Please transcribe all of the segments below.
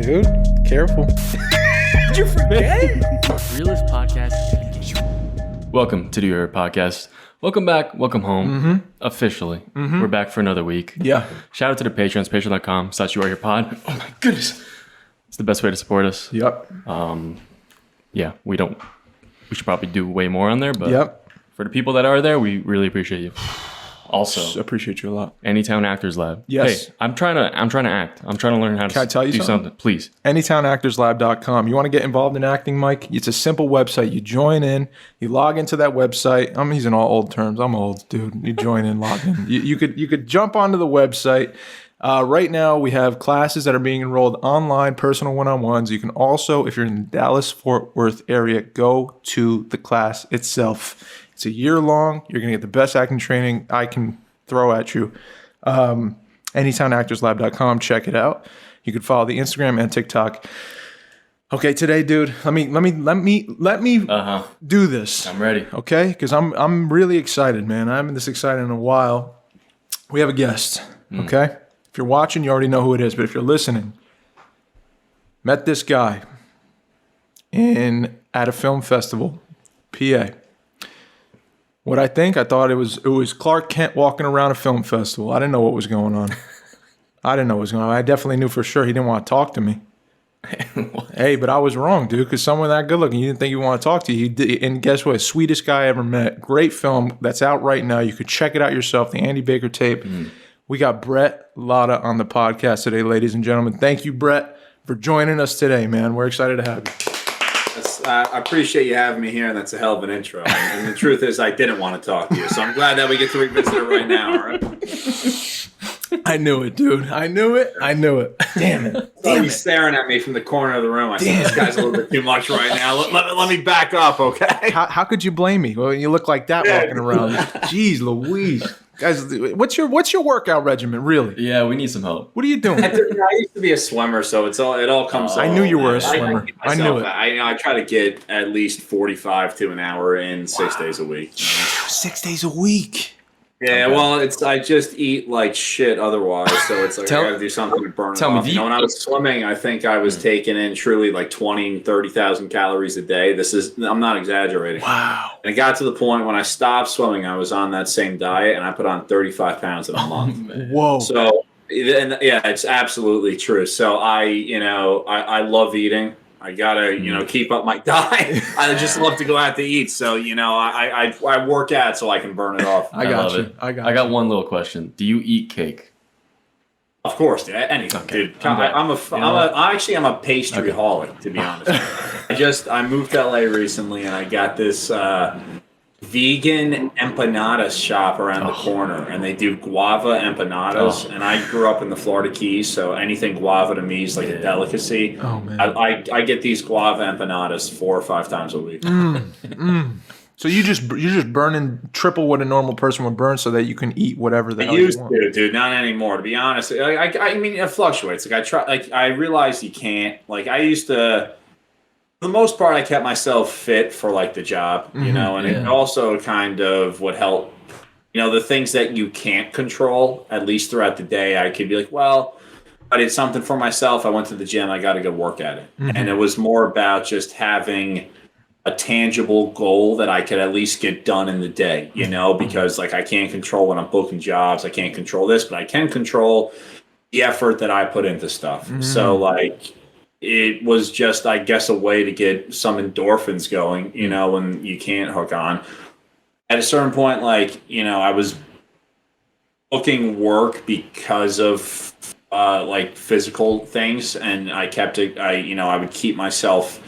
dude. Careful. Did you forget? Realist podcast. Welcome to your podcast. Welcome back. Welcome home. Officially. We're back for another week. Yeah. Shout out to the patrons, patreon.com/youareherepod. Oh my goodness. It's the best way to support us. Yep. Yeah, we should probably do way more on there, but Yep. for the people that are there, we really appreciate you. Also, Appreciate you a lot. Anytown Actors Lab. Yes. Hey, I'm trying to act. I'm trying to learn how to Can I tell you do something? Please. AnytownActorsLab.com. You want to get involved in acting, Mike? It's a simple website. You join in, you log into that website. I'm using all old terms. I'm old, dude. You join in, log in. You could jump onto the website. Right now, we have classes that are being enrolled online, personal one-on-ones. You can also, if you're in the Dallas-Fort Worth area, go to the class itself. It's a year long. You're going to get the best acting training I can throw at you. AnytownActorsLab.com. Check it out. You can follow the Instagram and TikTok. Okay, today, dude, let me do this. I'm ready. Okay, because I'm really excited, man. I haven't been this excited in a while. We have a guest. Okay, if you're watching, you already know who it is. But if you're listening, met this guy at a film festival, PA. What I thought it was Clark Kent walking around a film festival. I didn't know what was going on. I definitely knew for sure he didn't want to talk to me. Hey, but I was wrong, dude, because someone that good looking, you didn't think he would want to talk to you. He did, and guess what? Sweetest guy I ever met. Great film that's out right now. You could check it out yourself, the Andy Baker tape. We got Bret Lada on the podcast today, ladies and gentlemen. Thank you, Bret, for joining us today, man. We're excited to have you. I appreciate you having me here, and that's a hell of an intro. And the truth is, I didn't want to talk to you, so I'm glad that we get to revisit it right now. All right? I knew it, dude. I knew it. Damn it. He's staring at me from the corner of the room. I said, this guy's a little bit too much right now. Let me back up, okay? How could you blame me? Well, you look like that walking around. Jeez Louise. Guys, what's your workout regimen, really? Yeah, we need some help. What are you doing? I used to be a swimmer, so it all comes. I knew you were a swimmer. I knew it. I try to get at least 45 to an hour in 6 days a week. 6 days a week. Yeah, okay. Well, I just eat like shit otherwise, so it's like I gotta do something to burn it off. When I was swimming, I think I was taking in truly like 20,000, 30,000 calories a day. I'm not exaggerating. Wow. And it got to the point when I stopped swimming, I was on that same diet, and I put on 35 pounds in a month. Whoa. So, yeah, it's absolutely true. So I love eating. I gotta, keep up my diet. I just love to go out to eat. So, I work out so I can burn it off. I got one little question. Do you eat cake? Of course, dude. Anything, okay. Dude. I'm a pastry holic, to be honest. I moved to LA recently, and I got this vegan empanadas shop around the corner, and they do guava empanadas. And I grew up in the Florida Keys, so anything guava to me is like a delicacy. Oh man, I get these guava empanadas 4 or 5 times a week. So you're just burning triple what a normal person would burn, so that you can eat whatever the hell you want. I used to, dude. Not anymore. To be honest, I mean, it fluctuates. I realize you can't. Like I used to. For the most part, I kept myself fit for like the job, and it also kind of would help, the things that you can't control, at least throughout the day, I could be like, well, I did something for myself. I went to the gym. I got to go work at it. And it was more about just having a tangible goal that I could at least get done in the day, because like I can't control when I'm booking jobs. I can't control this, but I can control the effort that I put into stuff. So like, it was just, I guess, a way to get some endorphins going, when you can't hook on. At a certain point, like, I was booking work because of, like, physical things, and I kept it, I would keep myself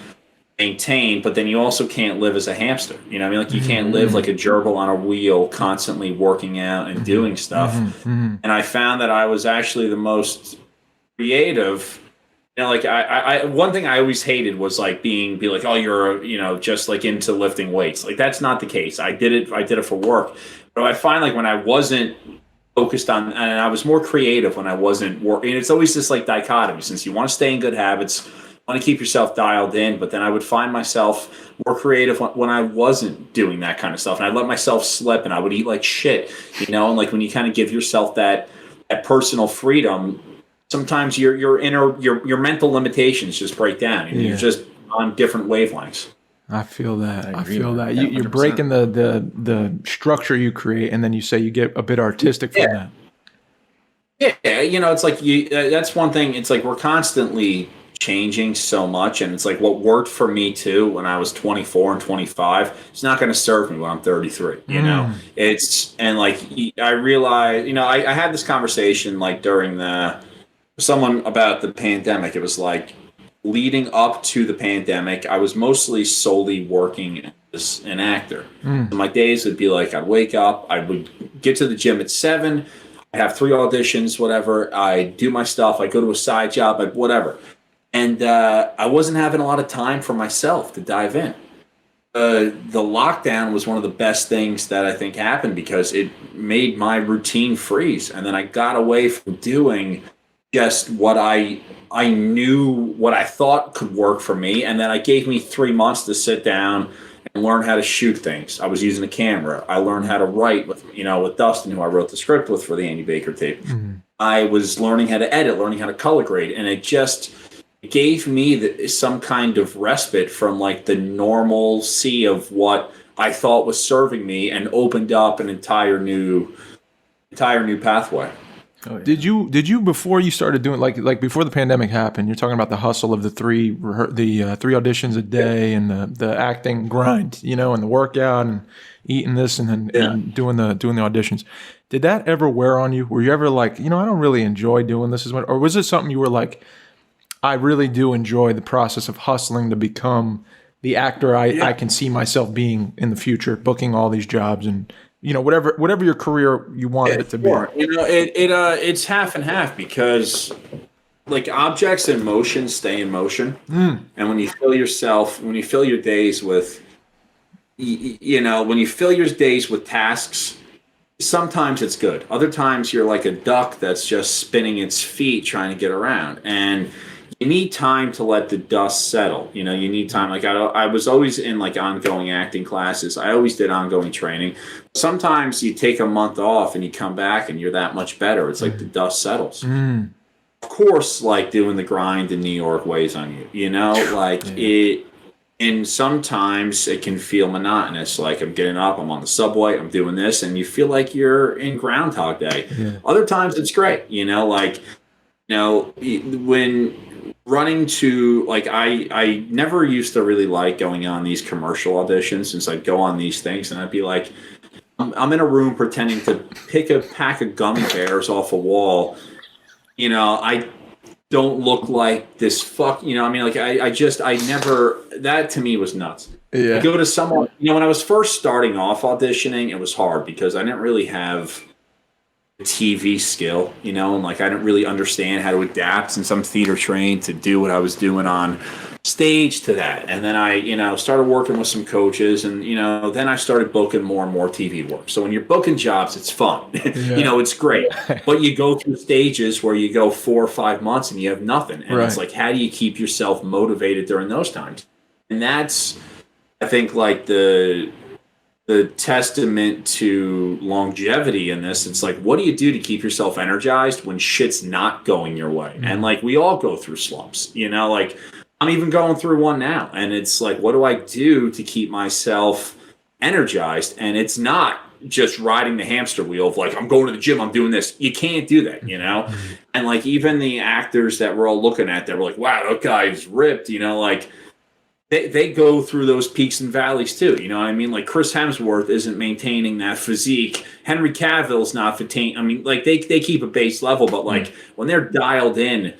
maintained, but then you also can't live as a hamster. Like, you can't live like a gerbil on a wheel, constantly working out and doing stuff. And I found that I was actually the most creative. Like I one thing I always hated was like be like, oh, you're just like into lifting weights. Like that's not the case. I did it for work. But I find like when I wasn't focused on, and I was more creative when I wasn't working. It's always this like dichotomy, since you want to stay in good habits, want to keep yourself dialed in, but then I would find myself more creative when I wasn't doing that kind of stuff. And I'd let myself slip, and I would eat like shit, and like when you kind of give yourself that personal freedom, sometimes your mental limitations just break down, and you're just on different wavelengths. I feel that. I feel that. You're breaking the structure you create, and then you say you get a bit artistic from that. Yeah, it's like that's one thing. It's like we're constantly changing so much, and it's like what worked for me too when I was 24 and 25, it's not going to serve me when I'm 33. You know, it's and like I realized, I had this conversation like during someone about the pandemic. It was like leading up to the pandemic, I was mostly solely working as an actor. So my days would be like I'd wake up, I would get to the gym at 7. I have 3 auditions, whatever. I do my stuff. I go to a side job, whatever. And I wasn't having a lot of time for myself to dive in. The lockdown was one of the best things that I think happened because it made my routine freeze. And then I got away from doing just what I knew, what I thought could work for me. And then it gave me 3 months to sit down and learn how to shoot things. I was using a camera. I learned how to write with Dustin, who I wrote the script with for the Andy Baker tape. I was learning how to edit, learning how to color grade, and it just gave me some kind of respite from like the normalcy of what I thought was serving me, and opened up an entire new pathway. Oh, yeah. Did you before you started doing like before the pandemic happened? You're talking about the hustle of the three auditions a day and the acting grind, and the workout and eating this and doing the auditions. Did that ever wear on you? Were you ever like, I don't really enjoy doing this as much, or was it something you were like, I really do enjoy the process of hustling to become the actor I can see myself being in the future, booking all these jobs and whatever your career you wanted it to be. It's half and half, because like objects in motion stay in motion. And when you fill your days with, when you fill your days with tasks, sometimes it's good. Other times you're like a duck that's just spinning its feet trying to get around. And you need time to let the dust settle. You need time. Like I was always in like ongoing acting classes. I always did ongoing training. Sometimes you take a month off and you come back and you're that much better. It's like the dust settles. Of course, like doing the grind in New York weighs on you, it, and sometimes it can feel monotonous. Like I'm getting up, I'm on the subway, I'm doing this, and you feel like you're in Groundhog Day. Other times it's great, when running to like I never used to really like going on these commercial auditions, since I'd go on these things and I'd be like, I'm in a room pretending to pick a pack of gummy bears off a wall. I don't look like this I never, that to me was nuts. I go to someone, when I was first starting off auditioning, it was hard because I didn't really have TV skill, and like I didn't really understand how to adapt, since I'm theater trained, to do what I was doing on stage to that. And then I started working with some coaches, and then I started booking more and more TV work. So when you're booking jobs, it's fun. It's great. But you go through stages where you go 4 or 5 months and you have nothing. And it's like, how do you keep yourself motivated during those times? And that's, I think, like the testament to longevity in this. It's like, what do you do to keep yourself energized when shit's not going your way? And like, we all go through slumps, like I'm even going through one now, and it's like, what do I do to keep myself energized? And it's not just riding the hamster wheel of like, I'm going to the gym, I'm doing this. You can't do that, And like, even the actors that we're all looking at, that were like, wow, that guy's ripped, like, They go through those peaks and valleys too. Like Chris Hemsworth isn't maintaining that physique. Henry Cavill's not they keep a base level, but like when they're dialed in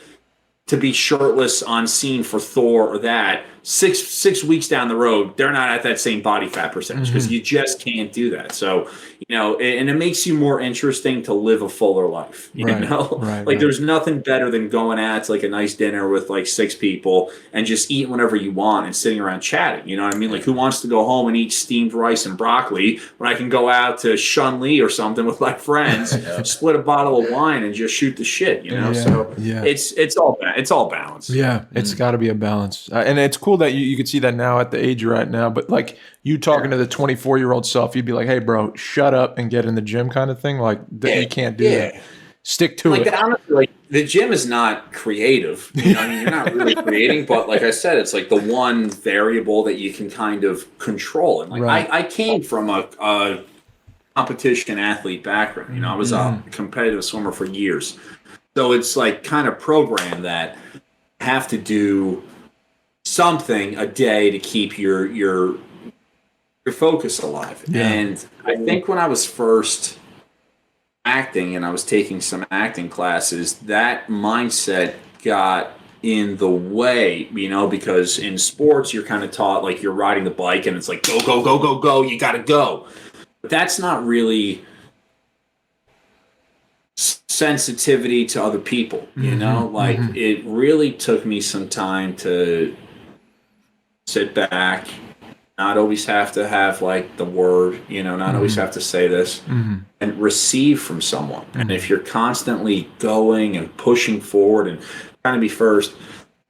to be shirtless on scene for Thor or that, six weeks down the road, they're not at that same body fat percentage, because you just can't do that. So, and it makes you more interesting to live a fuller life, there's nothing better than going out to like a nice dinner with like 6 people and just eating whatever you want and sitting around chatting. Like, who wants to go home and eat steamed rice and broccoli when I can go out to Shun Li or something with my friends, split a bottle of wine and just shoot the shit, So it's all balance. Yeah, it's got to be a balance. And it's cool that you could see that now at the age you're at now, but like you talking to the 24-year-old self, you'd be like, hey bro, shut up and get in the gym kind of thing. Like you can't do that. Stick to it. Honestly, the gym is not creative. You know, I mean, you're not really creating, but like I said, it's like the one variable that you can kind of control. And like I came from a competition athlete background. You know, I was a competitive swimmer for years. So it's like kind of programmed that I have to do something a day to keep your focus alive. Yeah. And I think when I was first acting and I was taking some acting classes, that mindset got in the way, you know, because in sports you're kind of taught like you're riding the bike and it's like go, go, go, go, go, you gotta go. But that's not really sensitivity to other people, you know? Like it really took me some time to sit back, not always have to have like the word, you know, not always have to say this, and receive from someone. And if you're constantly going and pushing forward and trying to be first,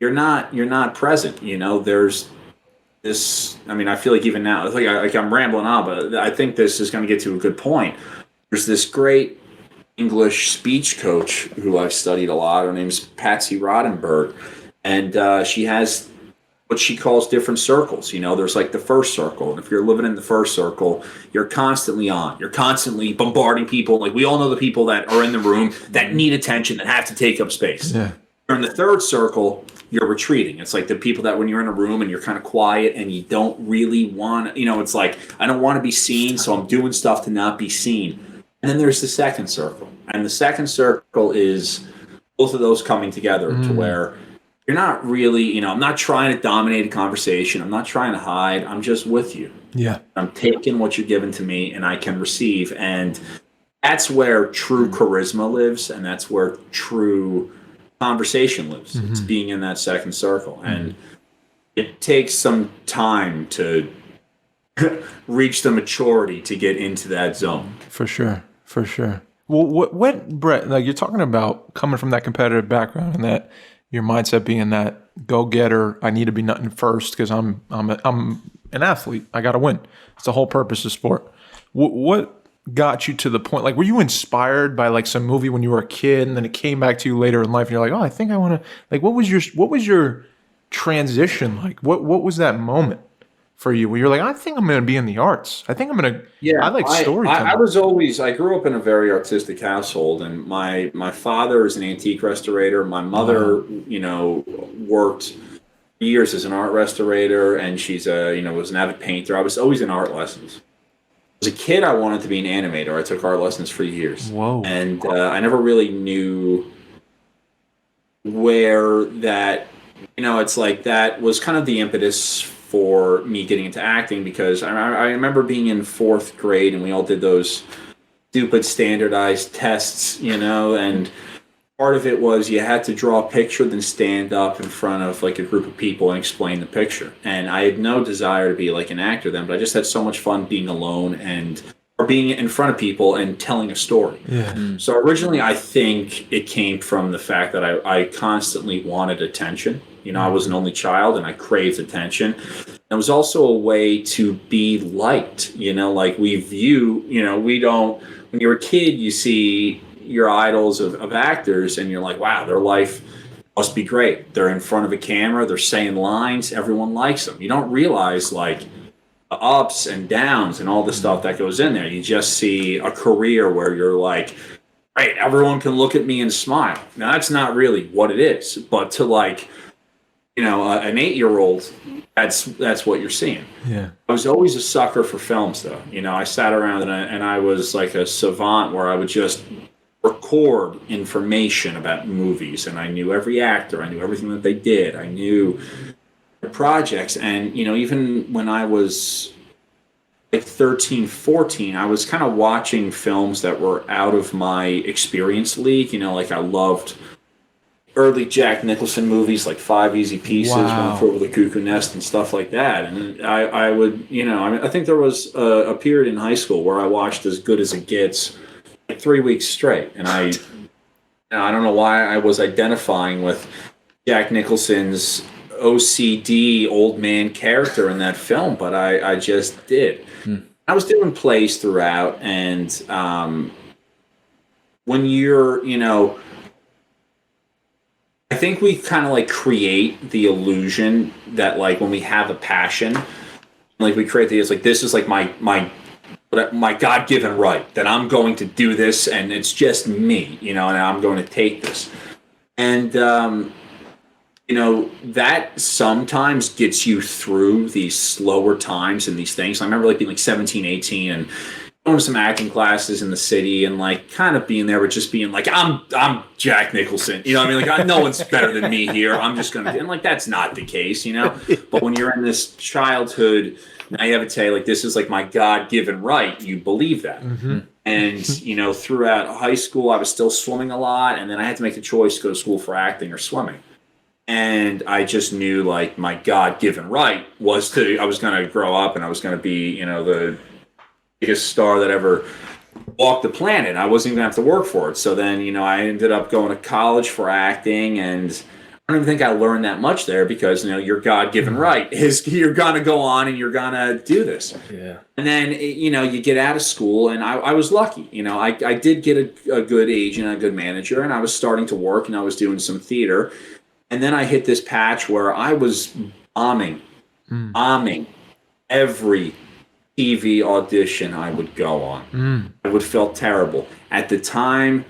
you're not present. You know, there's this. I mean, I feel like even now, like I'm rambling on, but I think this is going to get to a good point. There's this great English speech coach who I've studied a lot. Her name's Patsy Rodenberg, and she has what she calls different circles. You know, there's like the first circle. And if you're living in the first circle, you're constantly on. You're constantly bombarding people. Like we all know the people that are in the room that need attention, that have to take up space. Yeah. You're in the third circle, you're retreating. It's like the people that when you're in a room and you're kind of quiet and you don't really want, you know, it's like, I don't want to be seen, so I'm doing stuff to not be seen. And then there's the second circle. And the second circle is both of those coming together to where you're not really, you know, I'm not trying to dominate a conversation. I'm not trying to hide. I'm just with you. Yeah. I'm taking what you're giving to me and I can receive. And that's where true charisma lives. And that's where true conversation lives. It's being in that second circle. And it takes some time to reach the maturity to get into that zone. For sure. For sure. Well, what Bret, like you're talking about coming from that competitive background and that your mindset being that go-getter, I need to be nothing first because I'm an athlete. I got to win. It's the whole purpose of sport. What got you to the point? Like, were you inspired by like some movie when you were a kid, and then it came back to you later in life, and you're like, oh, I think I want to. Like, what was your transition like? What was that moment for you where you're like, I think I'm going to be in the arts. I think I'm going to. Yeah, I like storytelling. I grew up in a very artistic household, and my father is an antique restorator. My mother, you know, worked years as an art restorator, and she's was an avid painter. I was always in art lessons. As a kid, I wanted to be an animator. I took art lessons for years. Whoa! And I never really knew where that. You know, it's like that was kind of the impetus for me getting into acting, because I remember being in 4th grade and we all did those stupid standardized tests, you know, and part of it was you had to draw a picture, then stand up in front of like a group of people and explain the picture. And I had no desire to be like an actor then, but I just had so much fun being alone or being in front of people and telling a story. Yeah. So originally I think it came from the fact that I constantly wanted attention. You know, I was an only child and I craved attention. It was also a way to be liked, you know, like we view, you know, we don't, when you're a kid, you see your idols of actors and you're like, wow, their life must be great. They're in front of a camera, they're saying lines, everyone likes them. You don't realize like the ups and downs and all the stuff that goes in there. You just see a career where you're like, right, everyone can look at me and smile. Now that's not really what it is, but to like, you know, an 8-year-old, that's what you're seeing. Yeah. I was always a sucker for films, though. You know, I sat around and I was like a savant where I would just record information about movies, and I knew every actor, I knew everything that they did, I knew the projects, and you know, even when I was like 13, 14, I was kind of watching films that were out of my experience league. You know, like I loved early Jack Nicholson movies like Five Easy Pieces, One Flew Over the Cuckoo Nest, and stuff like that. And I would, you know, I think there was a period in high school where I watched As Good as It Gets like 3 weeks straight. And I don't know why I was identifying with Jack Nicholson's OCD old man character in that film, but I just did. I was doing plays throughout, and when you're, you know, think we kind of like create the illusion that like when we have a passion, like we create the, it's like, this is like my God-given right that I'm going to do this and it's just me, and I'm going to take this. And, that sometimes gets you through these slower times and these things. I remember like being like 17, 18 and going to some acting classes in the city and like kind of being there, but just being like, I'm Jack Nicholson, I mean, like no one's better than me here. I'm just going to, and like, that's not the case, but when you're in this childhood, now you have to say like, this is like my God-given right. You believe that. Mm-hmm. And, throughout high school, I was still swimming a lot. And then I had to make a choice to go to school for acting or swimming. And I just knew like my God-given right was I was going to grow up and I was going to be, the biggest star that ever walked the planet. I wasn't even going to have to work for it. So then, I ended up going to college for acting, and I don't even think I learned that much there because, your God-given right is you're going to go on and you're going to do this. Yeah. And then, you get out of school, and I was lucky. I did get a good agent, a good manager, and I was starting to work, and I was doing some theater. And then I hit this patch where I was bombing every TV audition I would go on. I would feel terrible. At the time,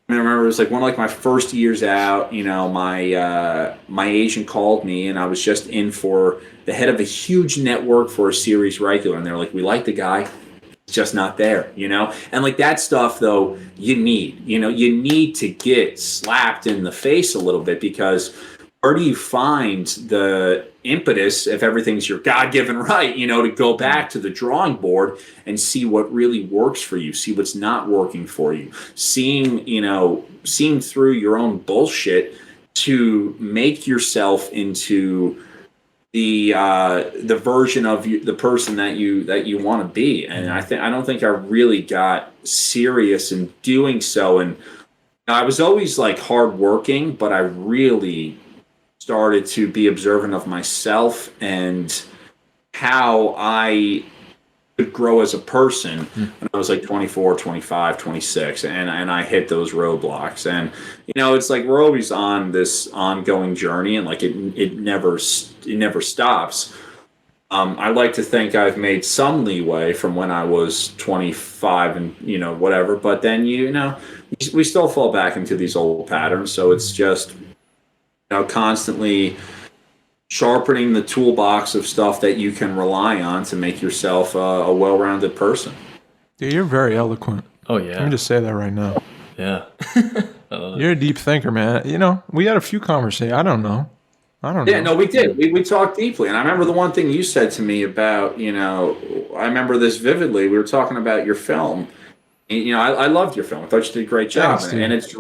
I remember it was like one of like my first years out, my agent called me and I was just in for the head of a huge network for a series regular. And they're like, we like the guy, it's just not there, And like that stuff though, you need to get slapped in the face a little bit, because where do you find the impetus, if everything's your God-given right, to go back to the drawing board and see what really works for you, see what's not working for you, seeing through your own bullshit to make yourself into the version of the person that you want to be. And I don't think I really got serious in doing so. And I was always like hardworking, but I really started to be observant of myself and how I could grow as a person when I was like 24, 25, 26, and I hit those roadblocks. And it's like we're always on this ongoing journey, and like it never stops. I like to think I've made some leeway from when I was 25 and whatever, but then we still fall back into these old patterns. So it's just constantly sharpening the toolbox of stuff that you can rely on to make yourself a well-rounded person. Dude, you're very eloquent. Oh, yeah. Let me just say that right now. Yeah. You're a deep thinker, man. We had a few conversations. I don't know. Yeah, no, we did. We talked deeply. And I remember the one thing you said to me about, I remember this vividly. We were talking about your film. And, I loved your film. I thought you did a great job. Thanks, and it's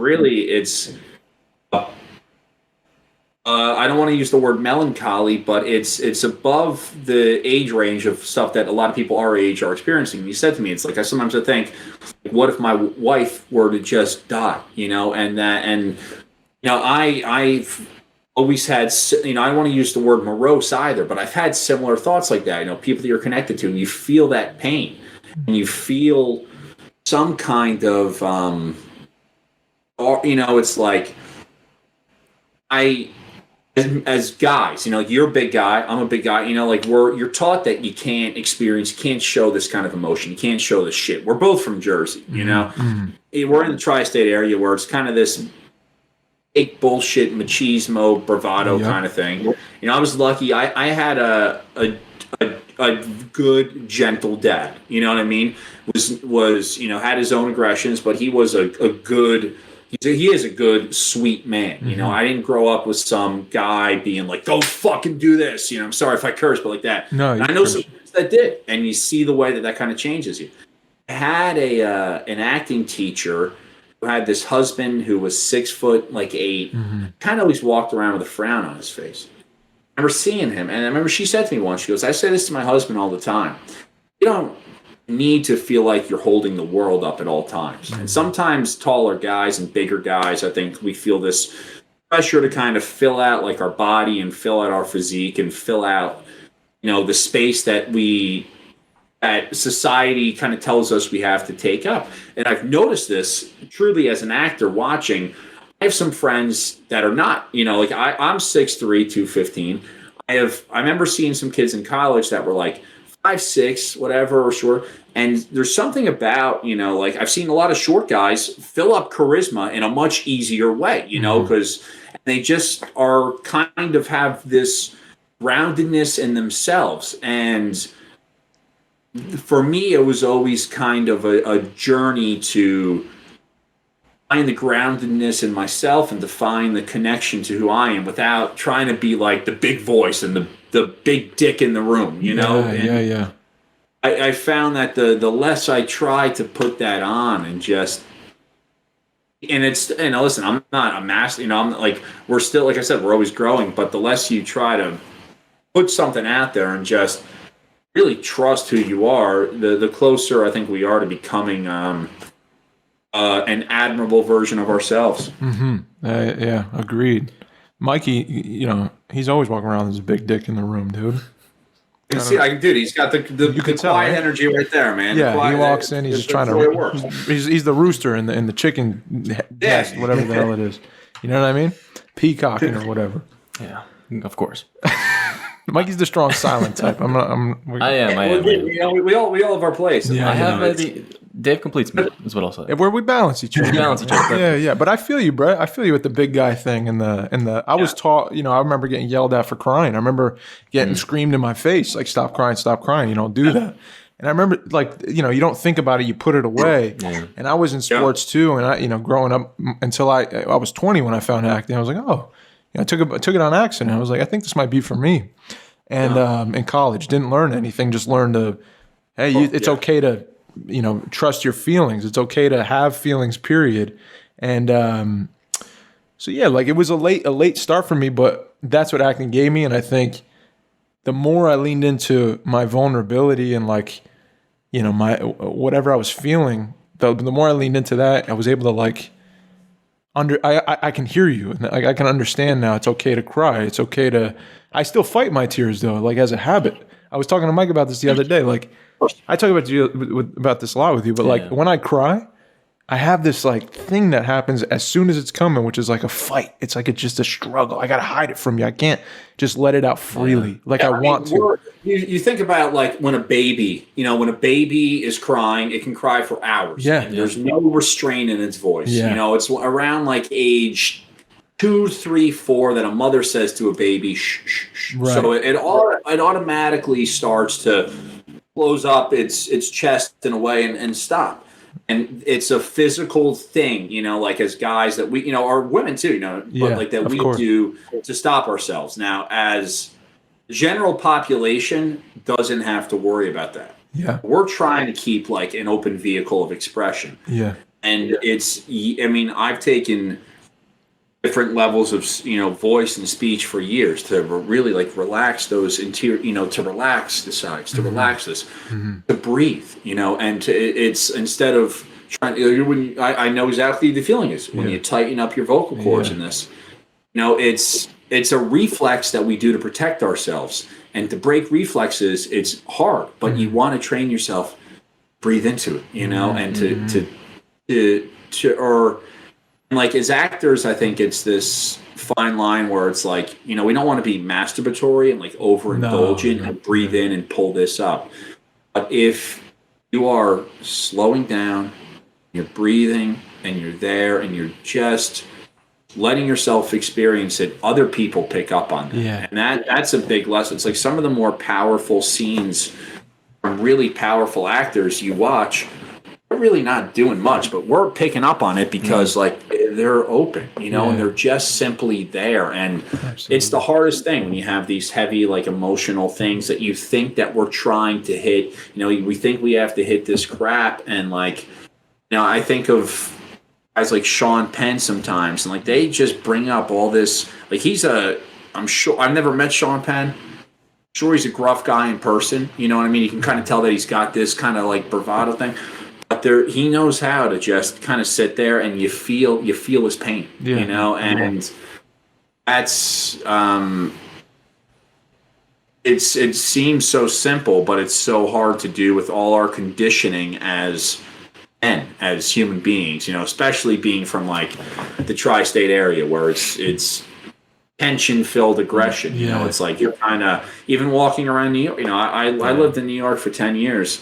I don't want to use the word melancholy, but it's above the age range of stuff that a lot of people our age are experiencing. And you said to me, it's like sometimes I think, what if my wife were to just die? I've always had, I don't want to use the word morose either, but I've had similar thoughts like that. People that you're connected to, and you feel that pain, and you feel some kind of, it's like as guys, you're a big guy, I'm a big guy, you're taught that you can't show this kind of emotion. You can't show this shit. We're both from Jersey, Mm-hmm. We're in the tri-state area where it's kind of this fake bullshit, machismo, bravado kind of thing. I was lucky. I had a good, gentle dad. You know what I mean? Was had his own aggressions, but he was a good. He is a good, sweet man. Mm-hmm. I didn't grow up with some guy being like, "Go fucking do this." I'm sorry if I curse, but like that. No, I know some kids that did, and you see the way that kind of changes you. I had an acting teacher who had this husband who was 6'8", mm-hmm. kind of always walked around with a frown on his face. I remember seeing him, and I remember she said to me once, she goes, "I say this to my husband all the time. You don't need to feel like you're holding the world up at all times." Mm-hmm. And sometimes taller guys and bigger guys, I think we feel this pressure to kind of fill out like our body and fill out our physique and fill out, the space that society kind of tells us we have to take up. And I've noticed this truly as an actor watching. I have some friends that are not, like I'm 6'3", 215. I remember seeing some kids in college that were like 5'6", whatever, or short. And there's something about, like I've seen a lot of short guys fill up charisma in a much easier way, because they just are kind of have this groundedness in themselves. And for me, it was always kind of a journey to find the groundedness in myself and to find the connection to who I am without trying to be like the big voice and the big dick in the room, Yeah. I found that the less I try to put that on and just, and it's, listen, I'm not a master, I'm like, we're still, like I said, we're always growing, but the less you try to put something out there and just really trust who you are, the closer I think we are to becoming an admirable version of ourselves. Yeah, agreed. Mikey, he's always walking around with his big dick in the room, dude. You can see, dude, he's got the quiet energy right there, man. Yeah, he walks in, he's just trying to. He's the rooster in the chicken nest, whatever the hell it is. You know what I mean? Peacocking or whatever. Yeah, of course. Mikey's the strong silent type. I am. We all have our place. Yeah, I have Dave completes me, is what I'll say. Where we balance each other. Yeah. But I feel you, Brett. I feel you with the big guy thing and the. I was taught. I remember getting yelled at for crying. I remember getting screamed in my face, like "Stop crying, stop crying." You don't do that. And I remember, like, you don't think about it, you put it away. Yeah. And I was in sports too, and I, growing up until I was 20 when I found acting. I was like, oh, I took it on accident. I was like, I think this might be for me. And in college, didn't learn anything. Just learned to, hey, it's okay to. Trust your feelings. It's okay to have feelings, period. And so yeah, like it was a late start for me, but that's what acting gave me. And I think the more I leaned into my vulnerability and like, my whatever I was feeling, the more I leaned into that, I was able to like I can hear you. And I can understand now. It's okay to cry. It's okay to. I still fight my tears though, like as a habit. I was talking to Mike about this the other day, like. I talk about this a lot with you, but like when I cry, I have this like thing that happens as soon as it's coming, which is like a fight. It's like it's just a struggle. I gotta hide it from you. I can't just let it out freely like I want to. You think about like when a baby, when a baby is crying, it can cry for hours. Yeah, and there's no restraint in its voice. Yeah. It's around like age 2, 3, 4 that a mother says to a baby, shh, shh, shh. Right. So it automatically starts to close up its chest in a way and stop. And it's a physical thing, like as guys that we, or women too, but like that we do to stop ourselves. Now, as the general population doesn't have to worry about that. Yeah. We're trying to keep like an open vehicle of expression. Yeah. And I've taken different levels of voice and speech for years to really like relax those interior, to relax the sides, to relax this, to breathe, and it's instead of trying. I know exactly the feeling is when you tighten up your vocal cords in this. It's a reflex that we do to protect ourselves, and to break reflexes, it's hard, but you want to train yourself, breathe into it, and to like as actors, I think it's this fine line where it's like, we don't want to be masturbatory and like overindulgent and breathe in and pull this up. But if you are slowing down, you're breathing and you're there and you're just letting yourself experience it, other people pick up on that. Yeah. And that's a big lesson. It's like some of the more powerful scenes from really powerful actors you watch, they're really not doing much, but we're picking up on it because like they're open, and they're just simply there. And it's the hardest thing when you have these heavy, like emotional things that you think that we're trying to hit, we think we have to hit this crap. And like, I think of guys like Sean Penn sometimes, and like, they just bring up all this, like I'm sure I've never met Sean Penn. Sure, he's a gruff guy in person. You know what I mean? You can kind of tell that he's got this kind of like bravado thing. But he knows how to just kind of sit there and you feel his pain, and that's it seems so simple, but it's so hard to do with all our conditioning as as human beings, especially being from like the tri-state area where it's tension-filled aggression. It's like you're kind of, even walking around New York, I lived in New York for 10 years.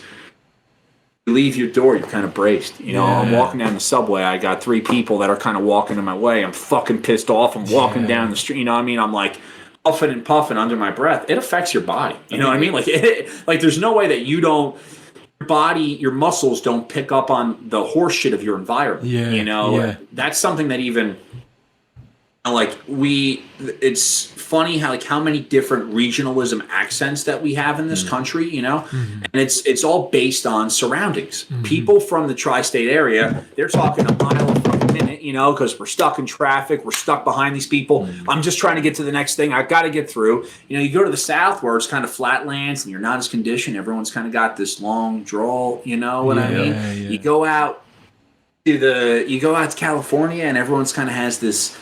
You leave your door, you're kind of braced. I'm walking down the subway, I got 3 people that are kind of walking in my way. I'm fucking pissed off. I'm walking down the street, I'm like puffing and puffing under my breath. It affects your body. You know what I mean? Like there's no way that you don't, your body, your muscles don't pick up on the horse shit of your environment. That's something that even it's funny how many different regionalism accents that we have in this country, and it's all based on surroundings. People from the tri-state area, they're talking a mile a fucking minute, because we're stuck in traffic, we're stuck behind these people. I'm just trying to get to the next thing. I've got to get through. You go to the South where it's kind of flatlands and you're not as conditioned. Everyone's kind of got this long drawl, I mean? Yeah. You go out to California and everyone's kind of has this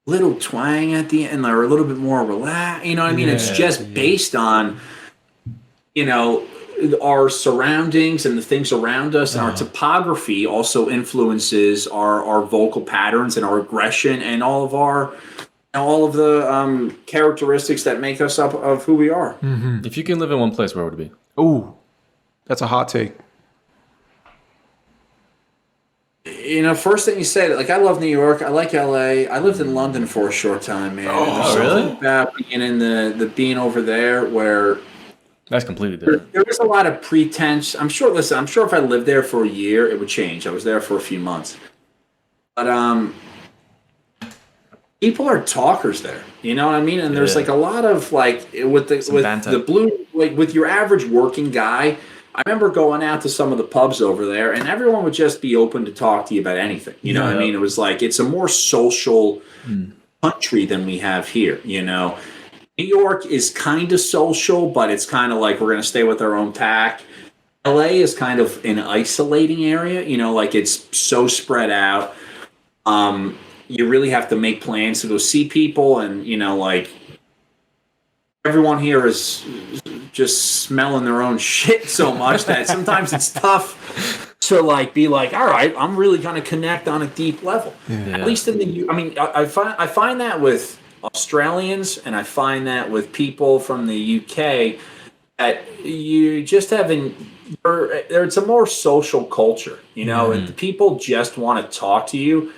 little twang at the end, or a little bit more relaxed. I mean? It's just based on, our surroundings and the things around us, and our topography also influences our vocal patterns and our aggression and all of the characteristics that make us up of who we are. If you can live in one place, where would it be? Ooh, that's a hot take. First thing you say, like, I love New York. I like LA. I lived in London for a short time, man. Oh, really? About being in the being over there where that's completely different. There was a lot of pretense. I'm sure if I lived there for a year, it would change. I was there for a few months. But people are talkers there. You know what I mean? And there's like a lot of with your average working guy. I remember going out to some of the pubs over there, and everyone would just be open to talk to you about anything. You know what I mean? It was like, it's a more social country than we have here, New York is kind of social, but it's kind of like we're going to stay with our own pack. LA is kind of an isolating area, it's so spread out. You really have to make plans to go see people, and, everyone here is just smelling their own shit so much that sometimes it's tough to be like, all right, I'm really going to connect on a deep level. At least I find that with Australians, and I find that with people from the UK, that you just it's a more social culture, and people just want to talk to you.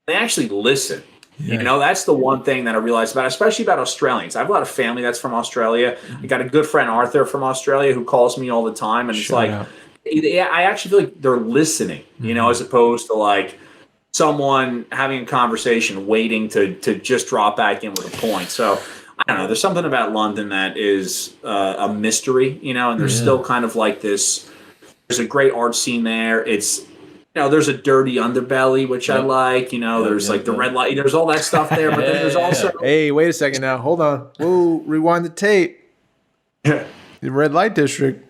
They actually listen. That's the one thing that I realized especially about Australians. I have a lot of family that's from Australia. I got a good friend, Arthur, from Australia, who calls me all the time. And it's I actually feel like they're listening, as opposed to someone having a conversation, waiting to just drop back in with a point. So I don't know. There's something about London that is a mystery, and there's still kind of this. There's a great art scene there. It's there's a dirty underbelly, which I like. There's the red light. There's all that stuff there. But then there's also... Hey, wait a second now. Hold on. Whoa, rewind the tape. The red light district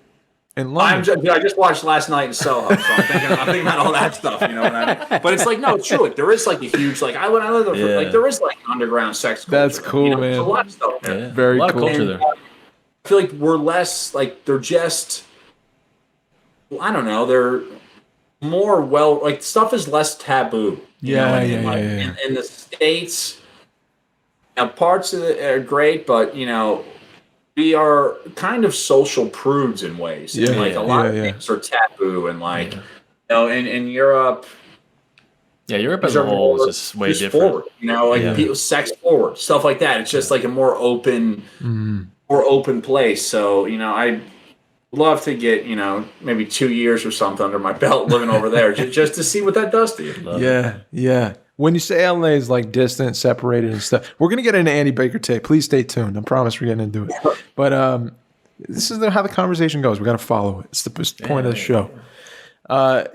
in London. I just watched Last Night in Soho, so I'm thinking about all that stuff. You know what I mean? But it's no, it's true. There is a huge when I lived there, there is an underground sex culture. That's cool, man. There's a lot of stuff there. Yeah. Very cool. A lot of culture there. I feel like we're less they're just... I don't know. They're more stuff is less taboo. In the States, parts of it are great, but we are kind of social prudes in ways. A lot of things are taboo, and in Europe. Yeah, Europe as a whole is just way different. Forward, people, sex forward, stuff like that. It's just a more open, place. So I love to get maybe 2 years or something under my belt living over there just to see what that does to you. Yeah. When you say LA is distant, separated and stuff, we're gonna get into Andy Baker tape. Please stay tuned. I promise we're getting into it. But this is how the conversation goes. We got to follow it. It's the point of the show.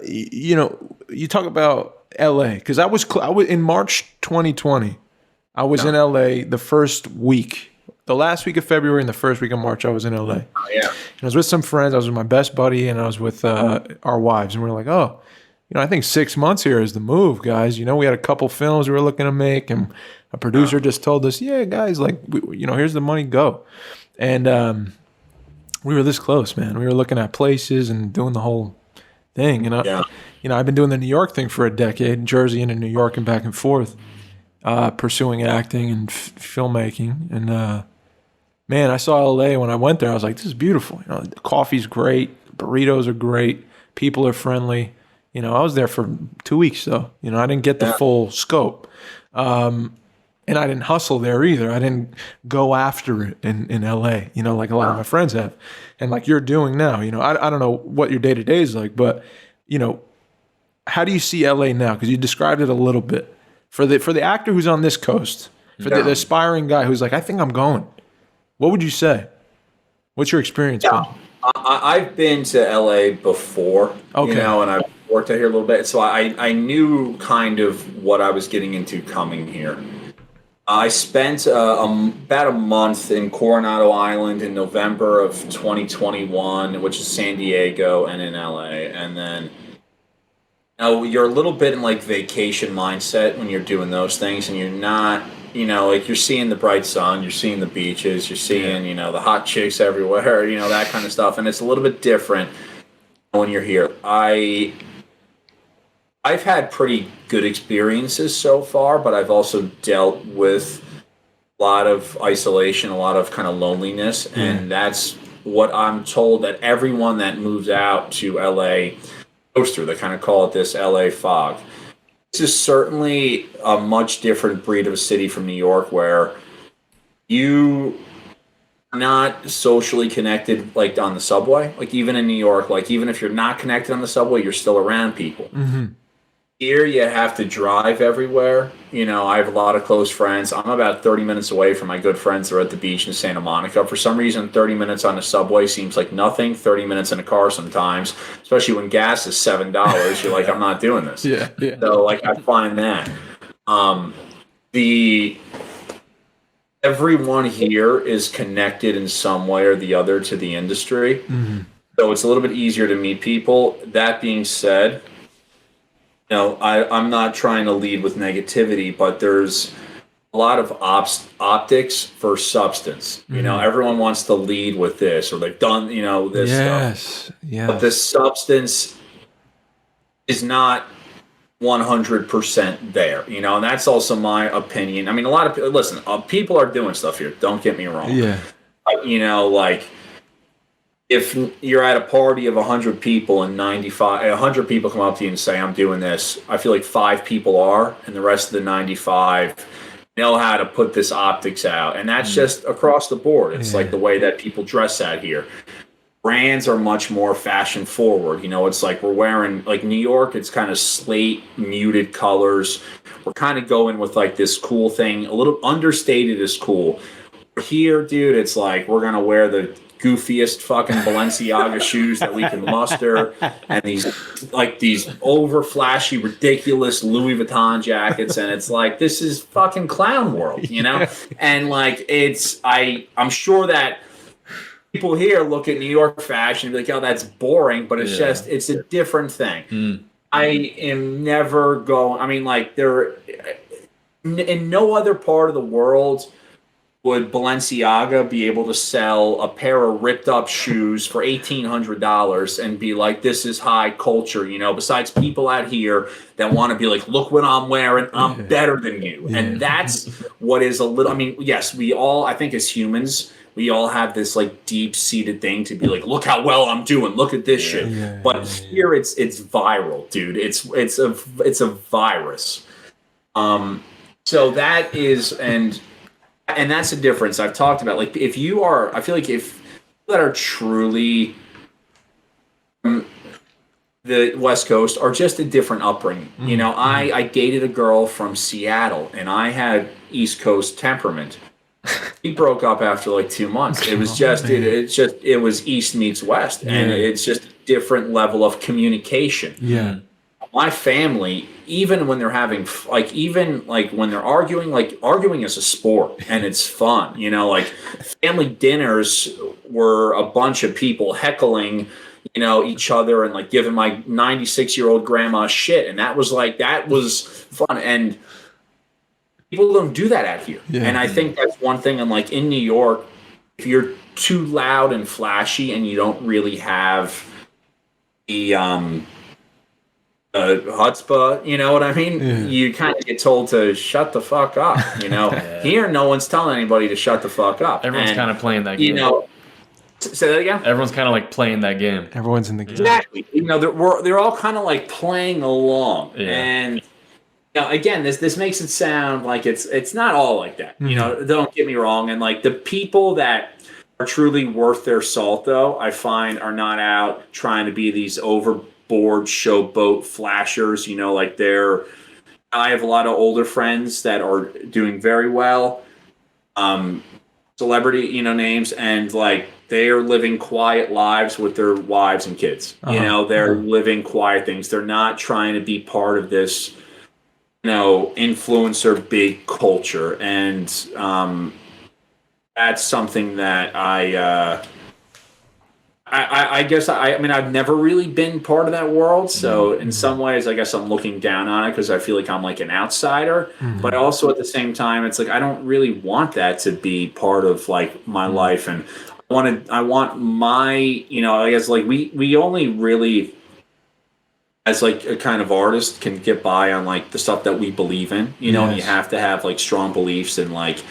You talk about LA because I was in March 2020. I was in LA the first week. The last week of February and the first week of March, I was in LA. Oh, yeah. And I was with some friends. I was with my best buddy, and I was with our wives. And we were like, I think 6 months here is the move, guys. We had a couple films we were looking to make, and a producer just told us, yeah, guys, here's the money, go. And we were this close, man. We were looking at places and doing the whole thing. And I've been doing the New York thing for a decade, Jersey into New York and back and forth, pursuing acting and filmmaking. And man, I saw LA when I went there. I was like, this is beautiful. The coffee's great, burritos are great, people are friendly. I was there for 2 weeks though. I didn't get the full scope. And I didn't hustle there either. I didn't go after it in LA, like a lot of my friends have. And like you're doing now, I don't know what your day-to-day is like, but, how do you see LA now? Because you described it a little bit. For the actor who's on this coast, for the aspiring guy who's like, I think I'm going, what would you say? What's your experience been? I've been to LA before, and I've worked out here a little bit. So I knew kind of what I was getting into coming here. I spent about a month in Coronado Island in November of 2021, which is San Diego, and in LA. And then you're a little bit in like vacation mindset when you're doing those things, and you're not, like you're seeing the bright sun, you're seeing the beaches, you're seeing, the hot chicks everywhere, that kind of stuff. And it's a little bit different when you're here. I've had pretty good experiences so far, but I've also dealt with a lot of isolation, a lot of kind of loneliness, and that's what I'm told that everyone that moves out to LA goes through. They kind of call it this LA fog. This is certainly a much different breed of a city from New York, where you are not socially connected like on the subway. Like even in New York, like even if you're not connected on the subway, you're still around people. Mm-hmm. Here, you have to drive everywhere. I have a lot of close friends. I'm about 30 minutes away from my good friends that are at the beach in Santa Monica. For some reason, 30 minutes on the subway seems like nothing. 30 minutes in a car sometimes, especially when gas is $7. You're like, I'm not doing this. Yeah. So, like, I find that. Everyone here is connected in some way or the other to the industry. Mm-hmm. So it's a little bit easier to meet people. That being said, I'm not trying to lead with negativity, but there's a lot of optics for substance. Mm-hmm. Everyone wants to lead with this, or they've done, this stuff. Yes. But the substance is not 100% there, and that's also my opinion. I mean, a lot of people, listen, people are doing stuff here. Don't get me wrong. Yeah. Like, if you're at a party of 100 people and 100 people come up to you and say, I'm doing this, I feel like 5 people are, and the rest of the 95 know how to put this optics out. And that's just across the board. It's like the way that people dress out here. Brands are much more fashion forward. It's like we're wearing, like New York, it's kind of slate, muted colors. We're kind of going with like this cool thing, a little understated is cool. Here, dude, it's like we're going to wear the goofiest fucking Balenciaga shoes that we can muster, and these over flashy, ridiculous Louis Vuitton jackets, and it's like, this is fucking clown world, And like I'm sure that people here look at New York fashion and be like, oh, that's boring, but it's just, it's a different thing. I am never going, I mean, like, in no other part of the world would Balenciaga be able to sell a pair of ripped up shoes for $1,800 and be like, this is high culture, besides people out here that want to be like, look what I'm wearing, I'm better than you. And that's what is a little, I mean, yes, I think as humans, we all have this like deep seated thing to be like, look how well I'm doing, look at this shit. But here it's viral, dude. It's a virus. So that is, and that's the difference I've talked about. Like, I feel like if people that are truly the West Coast are just a different upbringing. Mm-hmm. I dated a girl from Seattle, and I had East Coast temperament. We broke up after like 2 months. It was just, it was East meets West, and it's just a different level of communication. Yeah. My family, even when they're having, when they're arguing is a sport and it's fun, like family dinners were a bunch of people heckling, each other and like giving my 96-year-old grandma shit. And that was fun. And people don't do that out here. Yeah. And I think that's one thing. And like in New York, if you're too loud and flashy and you don't really have the chutzpah, you know what I mean? Yeah. You kind of get told to shut the fuck up, you know? Here, no one's telling anybody to shut the fuck up. Everyone's kind of playing that game. You know, say that again? Everyone's kind of like playing that game. Everyone's in the game. Exactly. You know, they're all kind of like playing along. Yeah. And now, again, this makes it sound like it's not all like that. You know, don't get me wrong. And like the people that are truly worth their salt, though, I find are not out trying to be these overboard showboat flashers. You know, like I have a lot of older friends that are doing very well, celebrity, you know, names, and like they are living quiet lives with their wives and kids. You know, they're living quiet things. They're not trying to be part of this, you know, influencer big culture. And that's something that I guess I mean, I've never really been part of that world. So in some ways, I guess I'm looking down on it because I feel like I'm like an outsider. But also at the same time, it's like I don't really want that to be part of like my life. And I want my, you know, I guess like we only really, as like a kind of artist, can get by on like the stuff that we believe in. You know, and you have to have like strong beliefs and like,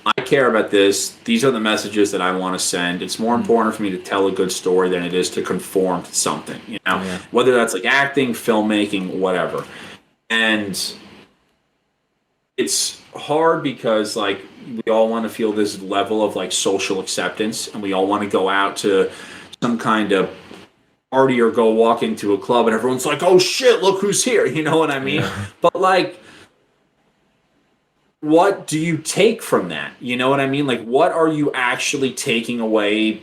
I care about this. These are the messages that I want to send. It's more important for me to tell a good story than it is to conform to something, you know, whether that's like acting, filmmaking, whatever. And it's hard because like we all want to feel this level of like social acceptance, and we all want to go out to some kind of party or go walk into a club and everyone's like, oh shit, look who's here. You know what I mean? But like, what do you take from that? You know what I mean? Like, what are you actually taking away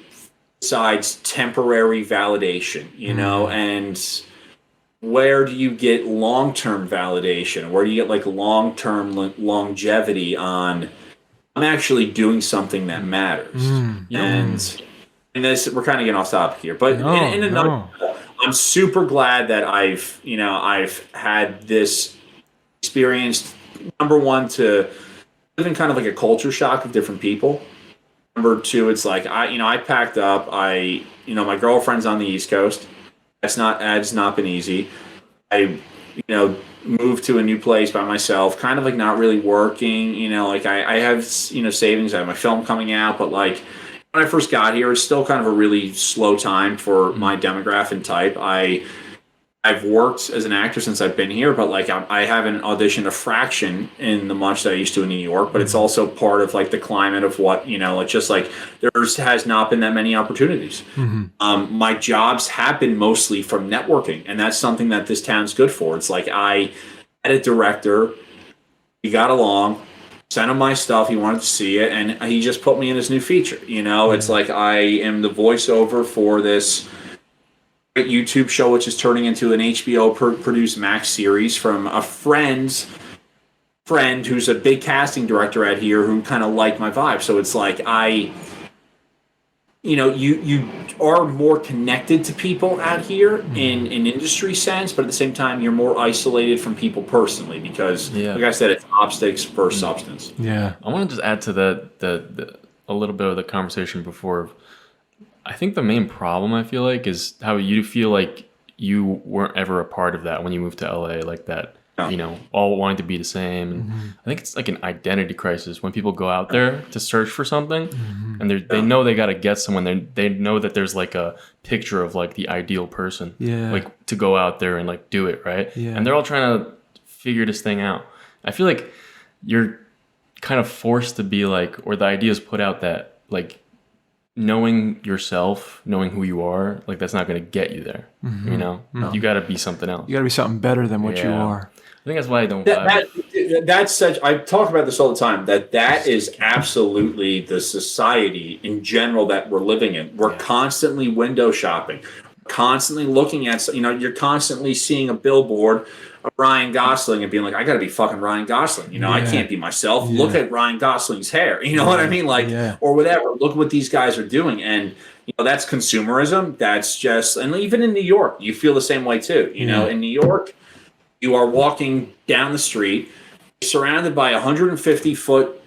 besides temporary validation, you know? And where do you get long-term validation? Where do you get like long-term longevity on, I'm actually doing something that matters? And this, we're kind of getting off topic here, but in another, I'm super glad that I've had this experience. Number one, to live in kind of like a culture shock of different people. Number two, it's like I packed up. My girlfriend's on the East Coast. That's not been easy. I moved to a new place by myself, kind of like not really working. You know, like I have savings. I have my film coming out, but like when I first got here, it's still kind of a really slow time for my demographic and type. I've worked as an actor since I've been here, but like I haven't auditioned a fraction in the much that I used to in New York. But it's also part of like the climate of what, it's just like there has not been that many opportunities. My jobs have been mostly from networking, and that's something that this town's good for. It's like I had a director, we got along, sent him my stuff, he wanted to see it, and he just put me in his new feature. It's like I am the voiceover for this YouTube show, which is turning into an HBO produced Max series from a friend who's a big casting director out here who kind of liked my vibe. So it's like you are more connected to people out here in an industry sense, but at the same time you're more isolated from people personally because, like I said, it's optics versus substance. Yeah, I want to just add to the a little bit of the conversation before. I think the main problem, I feel like, is how you feel like you weren't ever a part of that when you moved to LA, like that, all wanting to be the same. And I think it's like an identity crisis when people go out there to search for something and they know they got to get someone. They know that there's like a picture of like the ideal person, like to go out there and like do it, right? Yeah. And they're all trying to figure this thing out. I feel like you're kind of forced to be like, or the idea is put out that like, knowing yourself, knowing who you are, like that's not going to get you there. You got to be something else. You got to be something better than what you are. I think that's why I don't. That's such. I talk about this all the time. That is absolutely the society in general that we're living in. We're constantly window shopping, constantly looking at. You're constantly seeing a billboard of Ryan Gosling and being like, I got to be fucking Ryan Gosling. I can't be myself. Look at Ryan Gosling's hair. You know what I mean? Like, or whatever. Look at what these guys are doing. And, that's consumerism. That's just, and even in New York, you feel the same way too. In New York, you are walking down the street, surrounded by 150-foot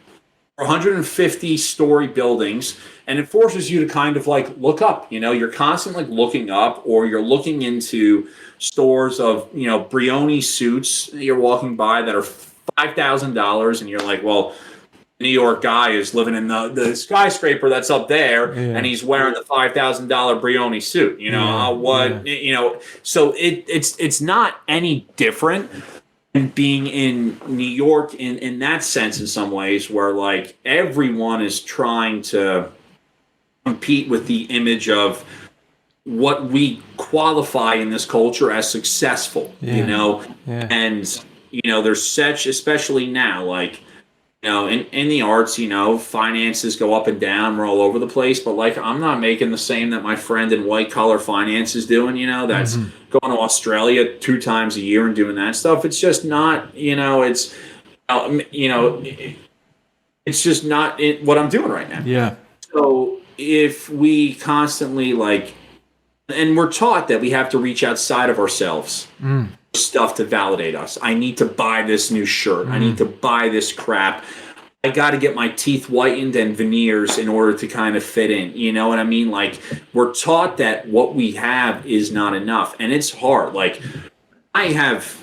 150-story buildings, and it forces you to kind of like look up. You're constantly looking up, or you're looking into stores of Brioni suits that you're walking by that are $5,000, and you're like, well, New York guy is living in the skyscraper that's up there, and he's wearing the $5,000 Brioni suit. So it's not any different than being in New York in that sense, in some ways, where like everyone is trying to compete with the image of what we qualify in this culture as successful. And there's such, especially now, like, in the arts, finances go up and down. We're all over the place. But, like, I'm not making the same that my friend in white collar finance is doing, that's going to Australia 2 times a year and doing that stuff. It's just not, it's just not what I'm doing right now. Yeah. So if we constantly, like, and we're taught that we have to reach outside of ourselves. Stuff to validate us. I need to buy this new shirt. I need to buy this crap. I got to get my teeth whitened and veneers in order to kind of fit in. You know what I mean? Like, we're taught that what we have is not enough, and it's hard. Like, I have,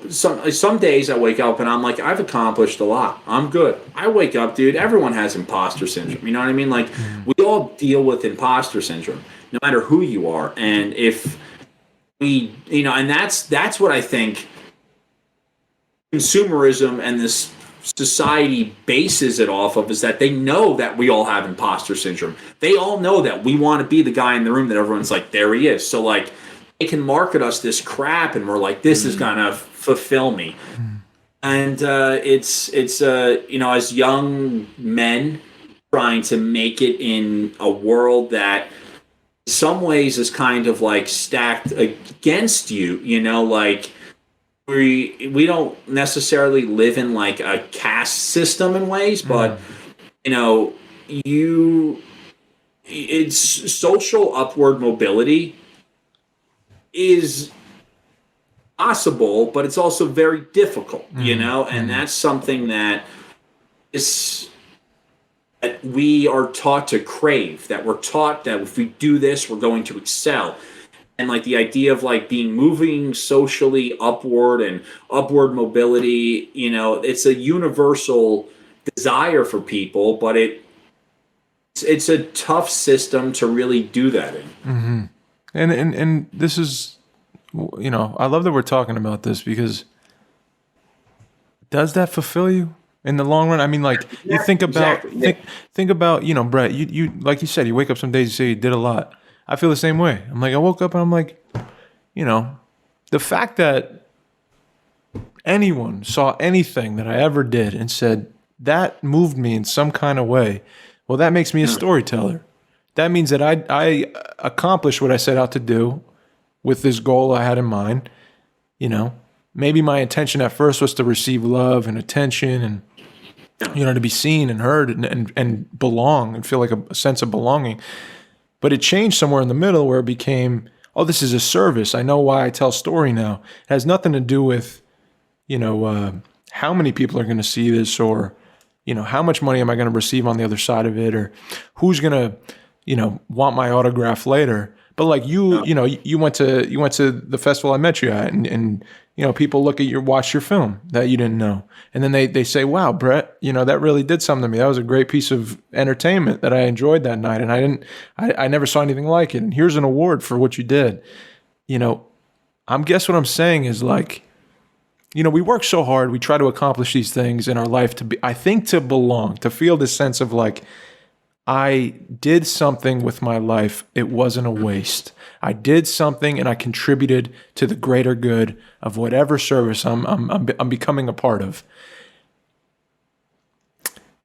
some days I wake up and I'm like, I've accomplished a lot. I'm good. I wake up, dude. Everyone has imposter syndrome. You know what I mean? Like, we all deal with imposter syndrome, no matter who you are, and if we, and that's what I think consumerism and this society bases it off of, is that they know that we all have imposter syndrome. They all know that we want to be the guy in the room that everyone's like, there he is. So, like, they can market us this crap, and we're like, this is gonna fulfill me. And it's as young men trying to make it in a world that some ways is kind of like stacked against you, like we don't necessarily live in like a caste system in ways, but it's social upward mobility is possible, but it's also very difficult, and that's something that we are taught to crave, that we're taught that if we do this, we're going to excel. And like the idea of like moving socially upward and upward mobility, it's a universal desire for people, but it's a tough system to really do that in. And this is, I love that we're talking about this, because does that fulfill you in the long run? I mean, like, you think about, think about, Bret, you like you said, you wake up some days, you say you did a lot. I feel the same way. I'm like, I woke up and I'm like, the fact that anyone saw anything that I ever did and said, that moved me in some kind of way, well, that makes me a storyteller. That means that I accomplished what I set out to do with this goal I had in mind. Maybe my intention at first was to receive love and attention and, to be seen and heard and belong and feel like a sense of belonging. But it changed somewhere in the middle where it became, oh, this is a service. I know why I tell story now. It has nothing to do with, how many people are going to see this, or, how much money am I going to receive on the other side of it, or who's going to, want my autograph later. But like you went to the festival I met you at, and people look at watch your film that you didn't know, and then they say, wow, Bret, that really did something to me. That was a great piece of entertainment that I enjoyed that night, and I never saw anything like it. And here's an award for what you did. Guess what I'm saying is, like, we work so hard, we try to accomplish these things in our life to belong, to feel this sense of like, I did something with my life. It wasn't a waste. I did something and I contributed to the greater good of whatever service I'm becoming a part of.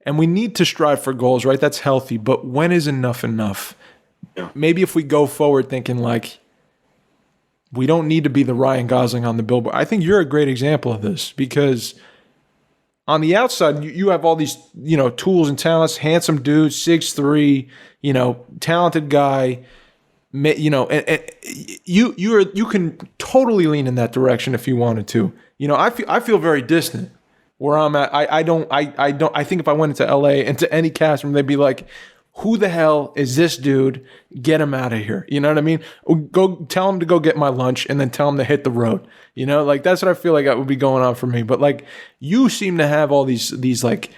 And we need to strive for goals, right? That's healthy. But when is enough enough? Yeah. Maybe if we go forward thinking like, we don't need to be the Ryan Gosling on the billboard. I think you're a great example of this, because on the outside, you have all these, tools and talents, handsome dude, 6'3", talented guy, and you can totally lean in that direction if you wanted to. I feel very distant. where I'm at. I think if I went into LA, into any cast room, they'd be like, who the hell is this dude? Get him out of here. You know what I mean? Go tell him to go get my lunch and then tell him to hit the road. You know, like that's what I feel like that would be going on for me. But like you seem to have all these like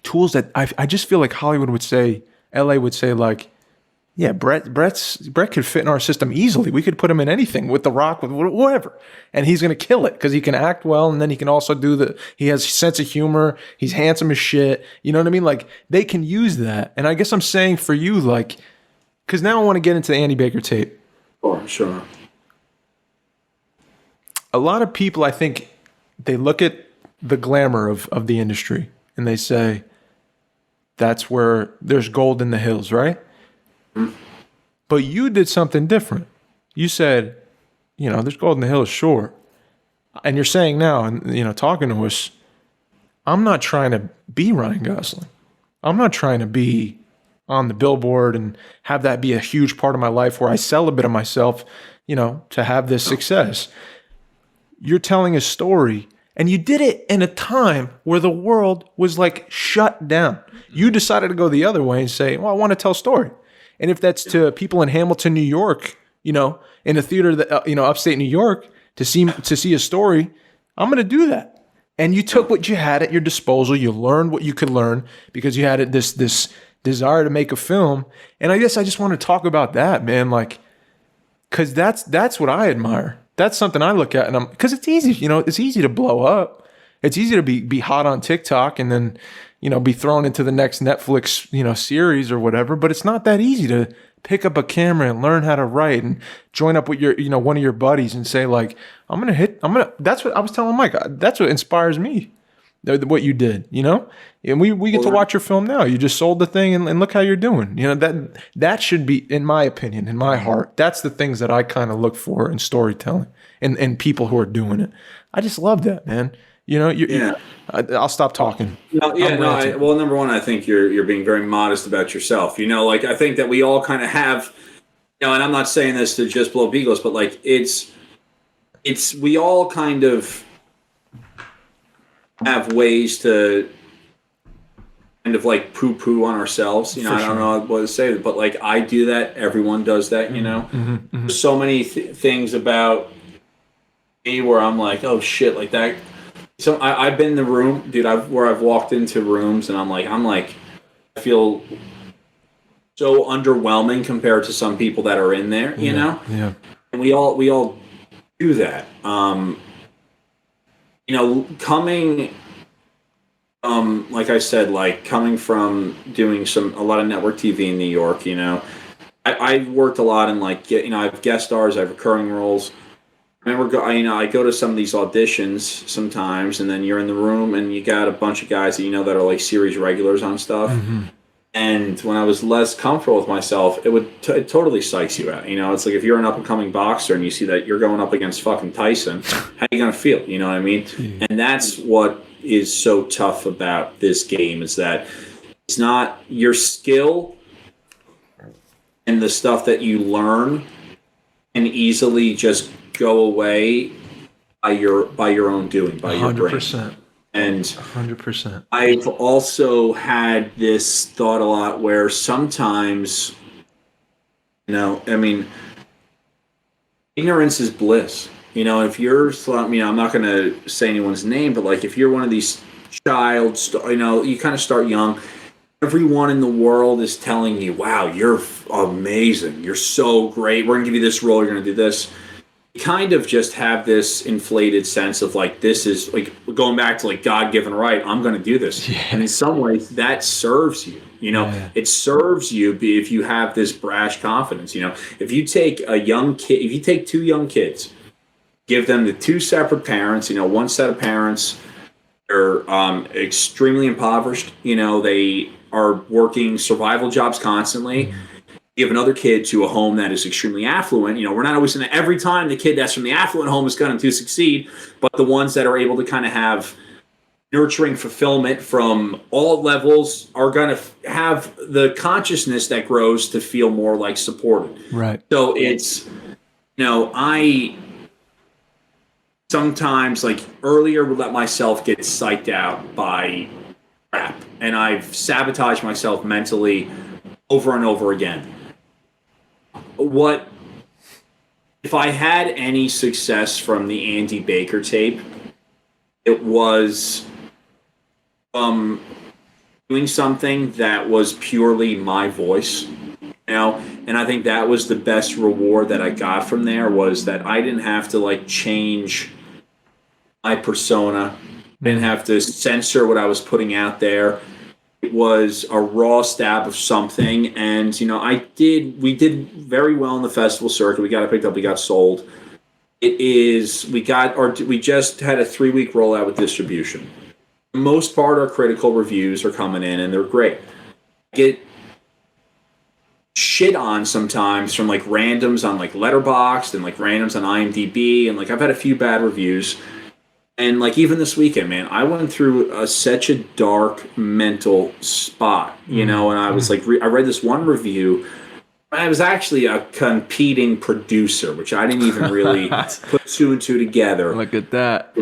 tools that I just feel like Hollywood would say, LA would say like, yeah, Bret could fit in our system easily. We could put him in anything with The Rock, with whatever, and he's gonna kill it because he can act well, and then he can also he has a sense of humor. He's handsome as shit. You know what I mean? Like they can use that, and I guess I'm saying for you, like, because now I want to get into the Andy Baker tape. Oh, sure. A lot of people, I think, they look at the glamour of the industry and they say, that's where there's gold in the hills, right? But you did something different. You said, you know, there's gold in the hills, sure. And you're saying now, and you know, talking to us, I'm not trying to be Ryan Gosling. I'm not trying to be on the billboard and have that be a huge part of my life where I sell a bit of myself, you know, to have this success. You're telling a story, and you did it in a time where the world was like shut down. You decided to go the other way and say, well, I want to tell a story. And if that's to people in Hamilton, New York, you know, in a theater that, you know, upstate New York to see a story, I'm going to do that. And you took what you had at your disposal. You learned what you could learn because you had this desire to make a film. And I guess I just want to talk about that, man. Like, cause that's what I admire. That's something I look at, and because it's easy, you know, it's easy to blow up. It's easy to be hot on TikTok and then, you know, be thrown into the next Netflix, you know, series or whatever. But it's not that easy to pick up a camera and learn how to write and join up with your, you know, one of your buddies and say like, that's what I was telling Mike. That's what inspires me, what you did, you know? And we get to watch your film now. You just sold the thing and look how you're doing. You know, that should be, in my opinion, in my heart, that's the things that I kind of look for in storytelling and people who are doing it. I just love that, man. You know, I'll stop talking. Well, number one, I think you're being very modest about yourself. You know, like I think that we all kind of have, you know, and I'm not saying this to just blow egos, but like it's we all kind of have ways to kind of like poo-poo on ourselves. You know, I don't know what to say, but like I do that. Everyone does that. You know, There's so many things about me where I'm like, oh shit, like that. So I've been in the room, dude. Where I've walked into rooms and I'm like, I feel so underwhelming compared to some people that are in there, you know. Yeah. And we all do that. You know, coming, like I said, like coming from doing a lot of network TV in New York, you know, I worked a lot in like, you know, I have guest stars, I have recurring roles. I go to some of these auditions sometimes, and then you're in the room, and you got a bunch of guys that you know that are like series regulars on stuff. Mm-hmm. And when I was less comfortable with myself, it totally psychs you out. You know, it's like if you're an up and coming boxer and you see that you're going up against fucking Tyson, how are you gonna feel? You know what I mean? Mm-hmm. And that's what is so tough about this game is that it's not your skill and the stuff that you learn can easily just go away by your own doing, by your 100%. Brain. And 100%. I've also had this thought a lot where sometimes, you know, I mean, ignorance is bliss. You know, if you're, you know, I'm not going to say anyone's name, but like if you're one of these you know, you kind of start young. Everyone in the world is telling you, wow, you're amazing. You're so great. We're going to give you this role. You're going to do this. Kind of just have this inflated sense of like this is like going back to like God-given right, I'm going to do this. Yeah. And in some ways that serves you, you know. It serves you if you have this brash confidence. You know, if you take a young kid, if you take two young kids, give them the two separate parents, you know, one set of parents are extremely impoverished, you know, they are working survival jobs constantly. Give another kid to a home that is extremely affluent. You know, we're not always going to, every time the kid that's from the affluent home is going to succeed, but the ones that are able to kind of have nurturing fulfillment from all levels are going to have the consciousness that grows to feel more like supported. Right. So it's, you know, sometimes, like earlier, would let myself get psyched out by crap, and I've sabotaged myself mentally over and over again. What if I had any success from the Andy Baker tape? It was doing something that was purely my voice, and I think that was the best reward that I got from there, was that I didn't have to like change my persona. I didn't have to censor what I was putting out there. It was a raw stab of something, and we did very well in the festival circuit. We got it picked up, we got sold. We just had a 3-week rollout with distribution. For the most part, our critical reviews are coming in, and they're great. I get shit on sometimes from like randoms on like Letterboxd and like randoms on IMDb, and like I've had a few bad reviews. And like even this weekend, man, I went through such a dark mental spot, and I was like, I read this one review. I was actually a competing producer, which I didn't even really put 2 and 2 together. Look at that.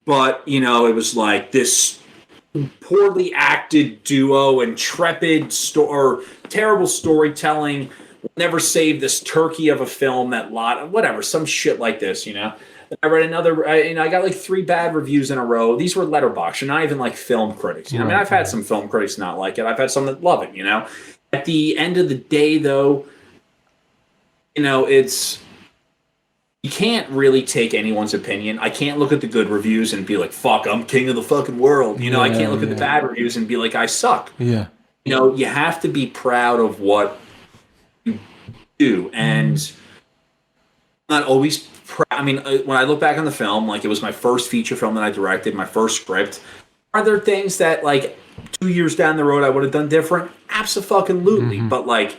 But, it was like this poorly acted duo, intrepid or terrible storytelling, will never save this turkey of a film, whatever, some shit like this, I read another, I got like 3 bad reviews in a row. These were Letterboxd. You're not even like film critics. I mean, I've had some film critics not like it. I've had some that love it, At the end of the day, though, it's, you can't really take anyone's opinion. I can't look at the good reviews and be like, fuck, I'm king of the fucking world. I can't look at the bad reviews and be like, I suck. Yeah. You have to be proud of what you do. And not always when I look back on the film, like it was my first feature film that I directed, my first script. Are there things that like 2 years down the road I would have done different? Absolutely. But like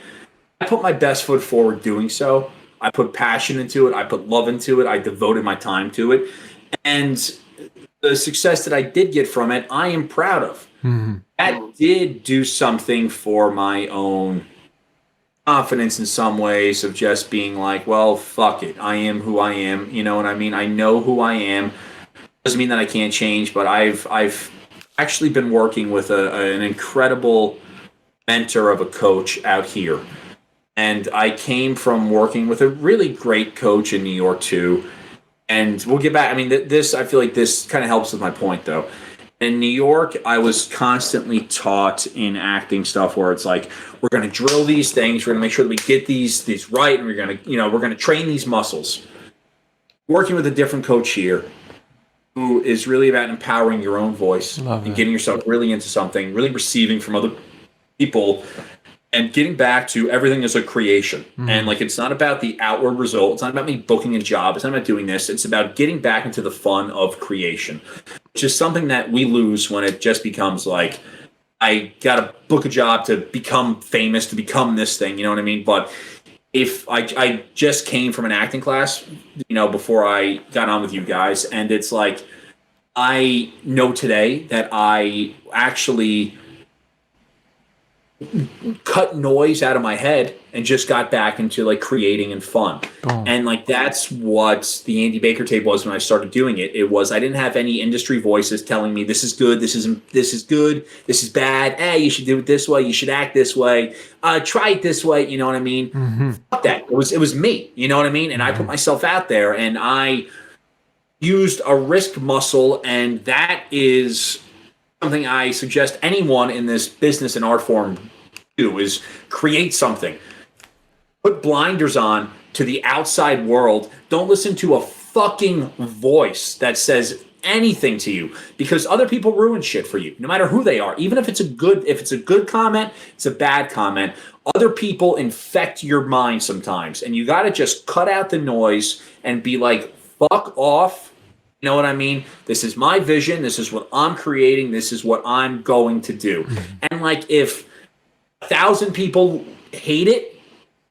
I put my best foot forward doing so. I put passion into it. I put love into it. I devoted my time to it. And the success that I did get from it, I am proud of. That did do something for my own confidence in some ways, of just being like, well, fuck it. I am who I am. You know what I mean? I know who I am. Doesn't mean that I can't change, but I've actually been working with an incredible mentor of a coach out here. And I came from working with a really great coach in New York too. And we'll get back. I mean, I feel like this kind of helps with my point though. In New York, I was constantly taught in acting stuff where it's like, we're going to drill these things. We're going to make sure that we get these right. And we're going to train these muscles. Working with a different coach here who is really about empowering your own voice and getting yourself really into something, really receiving from other people, and getting back to everything as a creation. And like, it's not about the outward result. It's not about me booking a job. It's not about doing this. It's about getting back into the fun of creation, which is something that we lose when it just becomes like, I got to book a job to become famous, to become this thing. You know what I mean? But if I just came from an acting class, before I got on with you guys, and it's like, I know today that I actually cut noise out of my head and just got back into like creating and fun. And like that's what the Andy Baker tape was when I started doing it. It was, I didn't have any industry voices telling me this is good, this is good, this is bad. Hey, you should do it this way, you should act this way, try it this way. You know what I mean? Fuck that. It was me. You know what I mean? And I put myself out there, and I used a risk muscle, and that is something I suggest anyone in this business and art form do, is create something. Put blinders on to the outside world. Don't listen to a fucking voice that says anything to you, because other people ruin shit for you, no matter who they are. Even if it's a good comment, it's a bad comment. Other people infect your mind sometimes, and you got to just cut out the noise and be like, fuck off. You know what I mean? This is my vision. This is what I'm creating. This is what I'm going to do. And like, if 1,000 people hate it,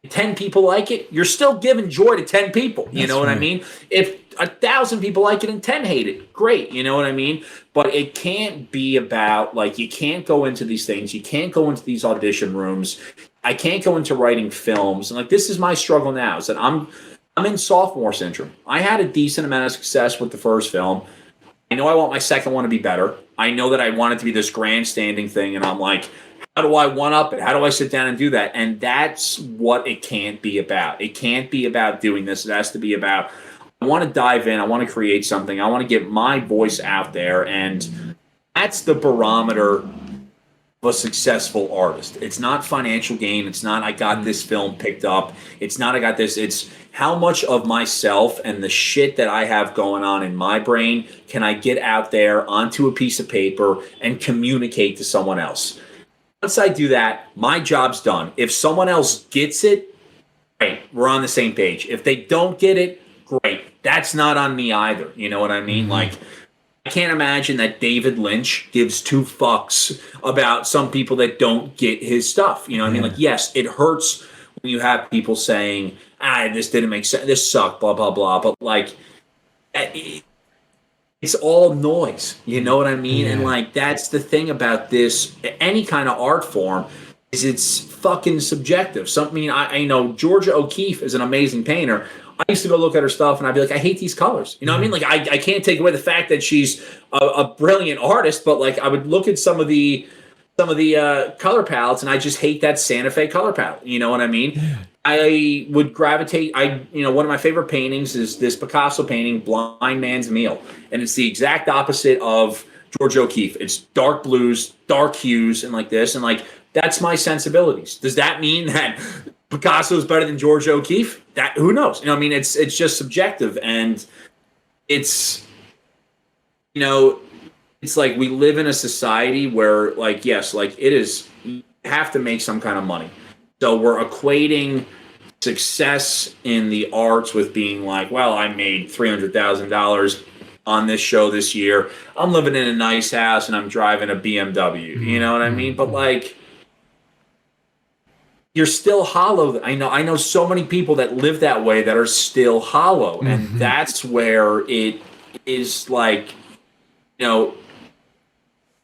10 people like it, you're still giving joy to 10 people. You know what I mean? If 1,000 people like it and 10 hate it, great. You know what I mean? But it can't be about like, you can't go into these things. You can't go into these audition rooms. I can't go into writing films. And like, this is my struggle now, is that I'm I'm in sophomore syndrome. I had a decent amount of success with the first film. I know I want my second one to be better. I know that I want it to be this grandstanding thing, and I'm like, how do I one-up it? How do I sit down and do that? And that's what it can't be about. It can't be about doing this. It has to be about, I want to dive in. I want to create something. I want to get my voice out there, and that's the barometer of a successful artist. It's not financial gain. It's not I got this film picked up. It's not I got this. It's how much of myself and the shit that I have going on in my brain can I get out there onto a piece of paper and communicate to someone else. Once I do that, my job's done. If someone else gets it, great. We're on the same page. If they don't get it, great. That's not on me either. You know what I mean? Like, I can't imagine that David Lynch gives two fucks about some people that don't get his stuff. You know what I mean? Like, yes, it hurts when you have people saying, this didn't make sense, this sucked, blah, blah, blah. But, like, it's all noise. You know what I mean? Yeah. And, like, that's the thing about this, any kind of art form, is it's fucking subjective. I know Georgia O'Keeffe is an amazing painter. I used to go look at her stuff and I'd be like, I hate these colors. You know what I mean? Like, I can't take away the fact that she's a brilliant artist, but like I would look at some of the color palettes and I just hate that Santa Fe color palette. You know what I mean? Yeah. I would gravitate. One of my favorite paintings is this Picasso painting, Blind Man's Meal. And it's the exact opposite of Georgia O'Keeffe. It's dark blues, dark hues, and like this. And like, that's my sensibilities. Does that mean that Picasso is better than Georgia O'Keeffe? That, who knows? You know, I mean, it's just subjective, and it's, you know, it's like we live in a society where, like, yes, like it is, you have to make some kind of money. So we're equating success in the arts with being like, well, I made $300,000 on this show this year. I'm living in a nice house and I'm driving a BMW. You know what I mean? But like, you're still hollow. I know so many people that live that way that are still hollow. And that's where it is like, you know,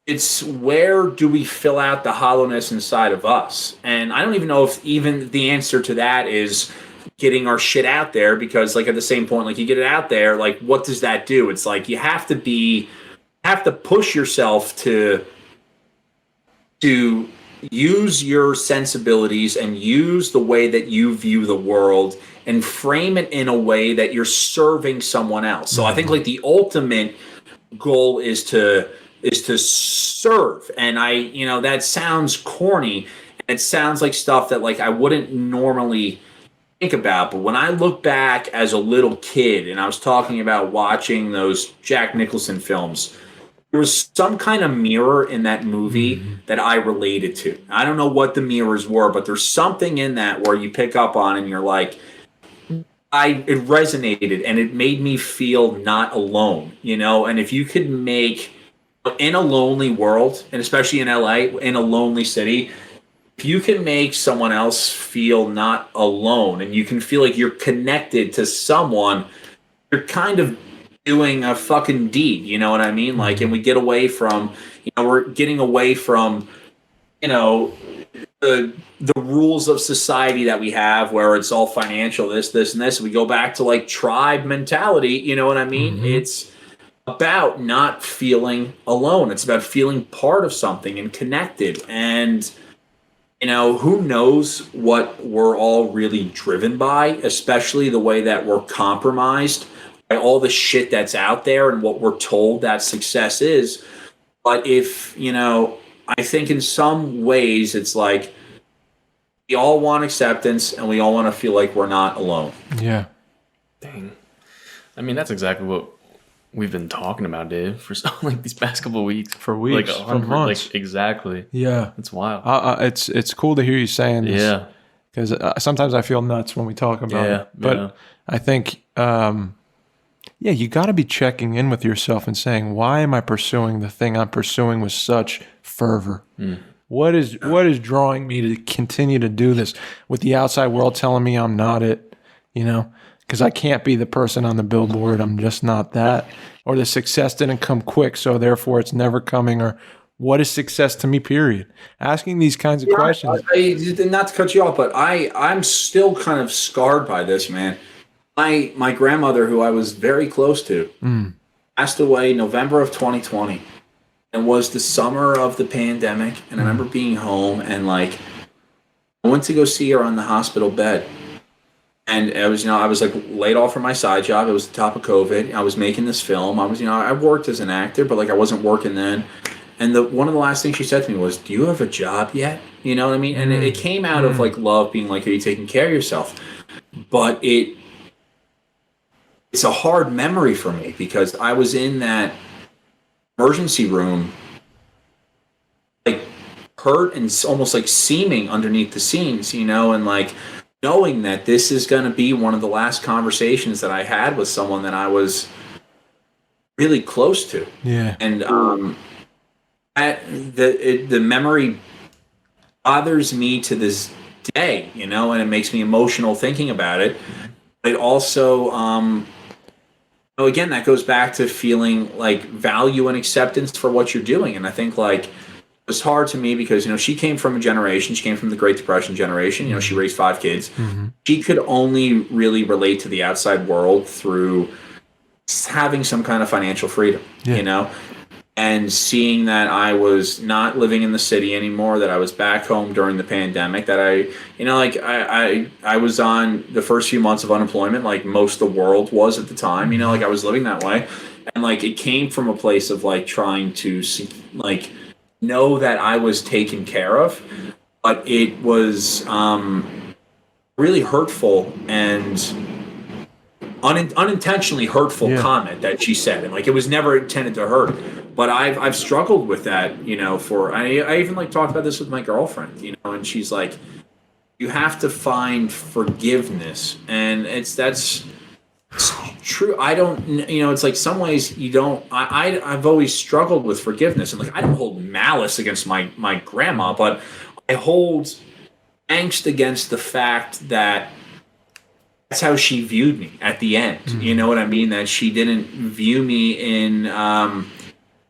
it's where do we fill out the hollowness inside of us? And I don't even know if even the answer to that is getting our shit out there, because like at the same point, like you get it out there, like what does that do? It's like you have to push yourself to use your sensibilities and use the way that you view the world and frame it in a way that you're serving someone else. So I think like the ultimate goal is to serve. And that sounds corny. And it sounds like stuff that like I wouldn't normally think about. But when I look back as a little kid and I was talking about watching those Jack Nicholson films, there was some kind of mirror in that movie that I related to. I don't know what the mirrors were, but there's something in that where you pick up on and you're like, it resonated and it made me feel not alone, you know? And if you could make, in a lonely world, and especially in LA, in a lonely city, if you can make someone else feel not alone and you can feel like you're connected to someone, you're kind of doing a fucking deed, you know what I mean? Like, and we get away from, we're getting away from, the rules of society that we have where it's all financial, this, and this. We go back to like tribe mentality, you know what I mean? It's about not feeling alone. It's about feeling part of something and connected. And, who knows what we're all really driven by, especially the way that we're compromised by all the shit that's out there and what we're told that success is. But if, I think in some ways it's like we all want acceptance and we all want to feel like we're not alone. Yeah. Dang. I mean, that's exactly what we've been talking about, Dave, for like these past couple of weeks. For weeks, like for months. Like, exactly. Yeah. It's wild. It's cool to hear you saying this. Yeah. Because sometimes I feel nuts when we talk about it. But I think, you got to be checking in with yourself and saying, why am I pursuing the thing I'm pursuing with such fervor? What is drawing me to continue to do this with the outside world telling me I'm not it, because I can't be the person on the billboard. I'm just not that. Or the success didn't come quick, so therefore it's never coming. Or what is success to me, period? Asking these kinds of questions. Not to cut you off, but I'm still kind of scarred by this, man. my grandmother, who I was very close to, passed away November of 2020. It was the summer of the pandemic, and I remember being home and like I went to go see her on the hospital bed. And it was, I was like laid off from my side job. It was the top of COVID. I was making this film. I was, I worked as an actor, but like I wasn't working then. And one of the last things she said to me was, "Do you have a job yet?" You know what I mean? And it came out of like love, being like, "Are you taking care of yourself?" But it's a hard memory for me because I was in that emergency room, like hurt and almost like seaming underneath the seams, and like knowing that this is going to be one of the last conversations that I had with someone that I was really close to. Yeah. And the memory bothers me to this day, and it makes me emotional thinking about it. It also, again, that goes back to feeling like value and acceptance for what you're doing. And I think like it was hard to me because, she came from a generation, she came from the Great Depression generation, she raised 5 kids. She could only really relate to the outside world through having some kind of financial freedom, and seeing that I was not living in the city anymore, that I was back home during the pandemic, that I was on the first few months of unemployment, like most of the world was at the time, like I was living that way. And like, it came from a place of like trying to like know that I was taken care of, but it was really hurtful and unintentionally hurtful comment that she said, and like it was never intended to hurt. But I've struggled with that, I even like talked about this with my girlfriend, and she's like, you have to find forgiveness, and it's true. I don't, it's like some ways you don't. I've always struggled with forgiveness, and like I don't hold malice against my grandma, but I hold angst against the fact that that's how she viewed me at the end. You know what I mean? That she didn't view me in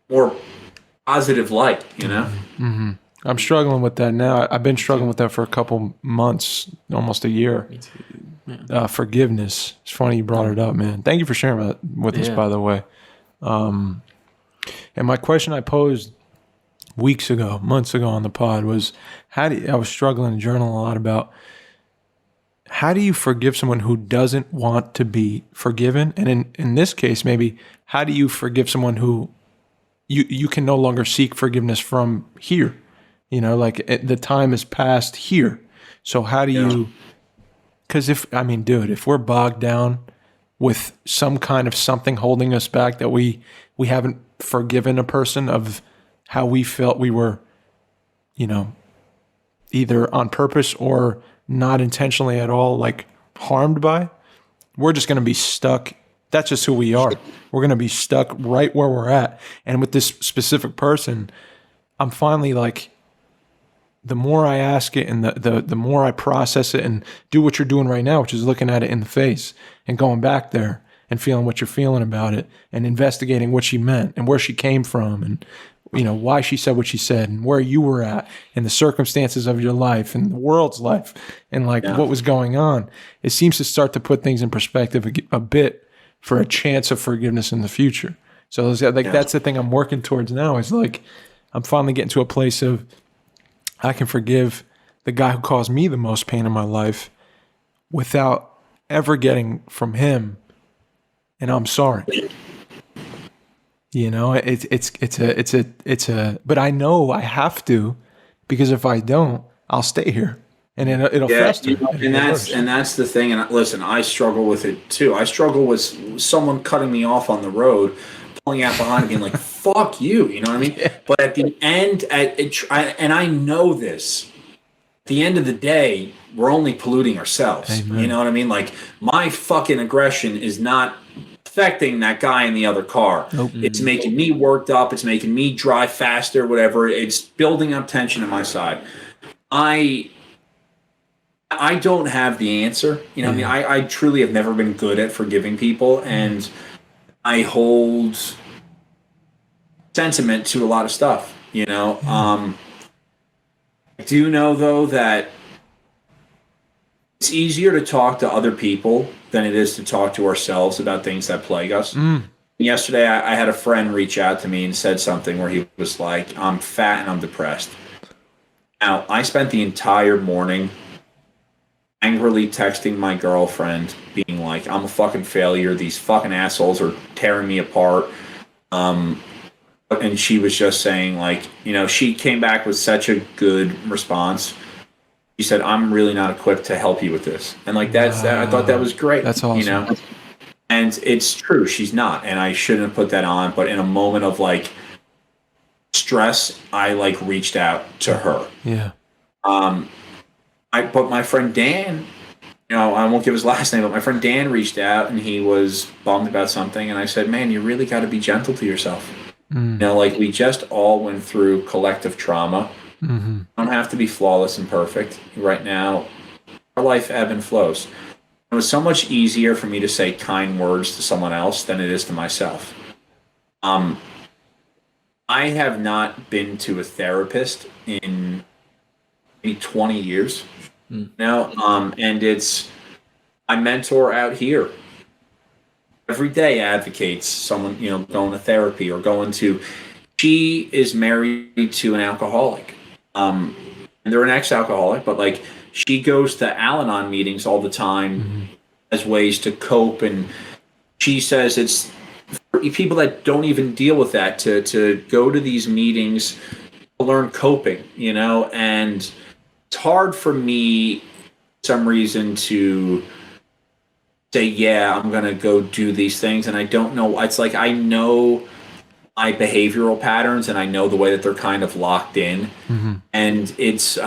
more positive light, I'm struggling with that now. I've been struggling with that for a couple months, almost a year. Me too. Yeah. Forgiveness. It's funny you brought it up, man. Thank you for sharing that with us, by the way. And my question I posed months ago on the pod was, I was struggling to journal a lot about, how do you forgive someone who doesn't want to be forgiven? And in this case, maybe, how do you forgive someone who you can no longer seek forgiveness from here? The time has passed here. So how do you, because if we're bogged down with some kind of something holding us back, that we haven't forgiven a person of how we felt we were, either on purpose or not intentionally at all, like harmed by, we're just going to be stuck. That's just who we are. We're going to be stuck right where we're at. And with this specific person, I'm finally like, the more I ask it and the more I process it and do what you're doing right now, which is looking at it in the face and going back there and feeling what you're feeling about it and investigating what she meant and where she came from and, why she said what she said and where you were at and the circumstances of your life and the world's life and what was going on. It seems to start to put things in perspective a bit for a chance of forgiveness in the future. So that's the thing I'm working towards now, is like, I'm finally getting to a place of, I can forgive the guy who caused me the most pain in my life without ever getting from him, and I'm sorry. But I know I have to, because if I don't, I'll stay here. And it'll fester. And that's the thing. And listen, I struggle with it too. I struggle with someone cutting me off on the road, pulling out behind me, being like, "Fuck you," you know what I mean? Yeah. But at the end, and I know this. At the end of the day, we're only polluting ourselves. Amen. You know what I mean? Like, my fucking aggression is not affecting that guy in the other car. Nope. It's making me worked up. It's making me drive faster. Whatever. It's building up tension on my side. I don't have the answer. You know, I mean, I truly have never been good at forgiving people, and I hold sentiment to a lot of stuff. I do know though that it's easier to talk to other people than it is to talk to ourselves about things that plague us. Yesterday, I had a friend reach out to me and said something where he was like, I'm fat and I'm depressed. Now, I spent the entire morning angrily texting my girlfriend, being like, I'm a fucking failure. These fucking assholes are tearing me apart. And she was just saying, like, you know, she came back with such a good response. She said, I'm really not equipped to help you with this. And, like, I thought that was great. That's awesome. You know? And it's true, she's not, and I shouldn't have put that on. But in a moment of like stress, I like reached out to her. Yeah. But my friend Dan, you know, I won't give his last name, but my friend Dan reached out and he was bummed about something, and I said, "Man, you really got to be gentle to yourself. You know, like we just all went through collective trauma. You don't have to be flawless and perfect right now. Our life ebb and flows." It was so much easier for me to say kind words to someone else than it is to myself. I have not been to a therapist in maybe 20 years now, and it's my mentor out here. Every day advocates someone, you know, going to therapy or going to. She is married to an alcoholic, and they're an ex-alcoholic, but like. She goes to Al-Anon meetings all the time as ways to cope, and she says it's for people that don't even deal with that to go to these meetings to learn coping, you know. And it's hard for me, for some reason, to say, yeah, I'm going to go do these things, and I don't know. It's like I know my behavioral patterns, and I know the way that they're kind of locked in, and it's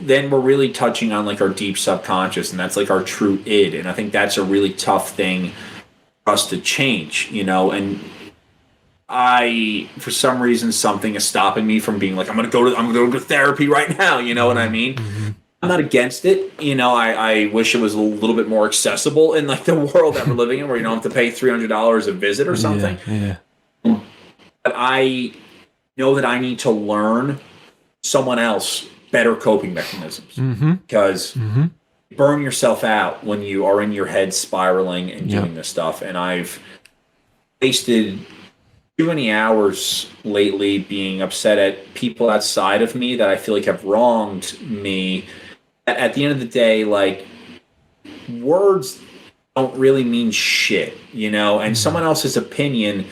then we're really touching on like our deep subconscious, and that's like our true id, and I think that's a really tough thing for us to change, you know. And for some reason, something is stopping me from being like, I'm gonna go to therapy right now, you know what I mean? I'm not against it, you know. I wish it was a little bit more accessible in like the world that we're living in, where you don't have to pay $300 a visit or something. But I know that I need to learn someone else better coping mechanisms, because you burn yourself out when you are in your head spiraling and doing this stuff. And I've wasted too many hours lately being upset at people outside of me that I feel like have wronged me. At the end of the day, like, words don't really mean shit, you know, and someone else's opinion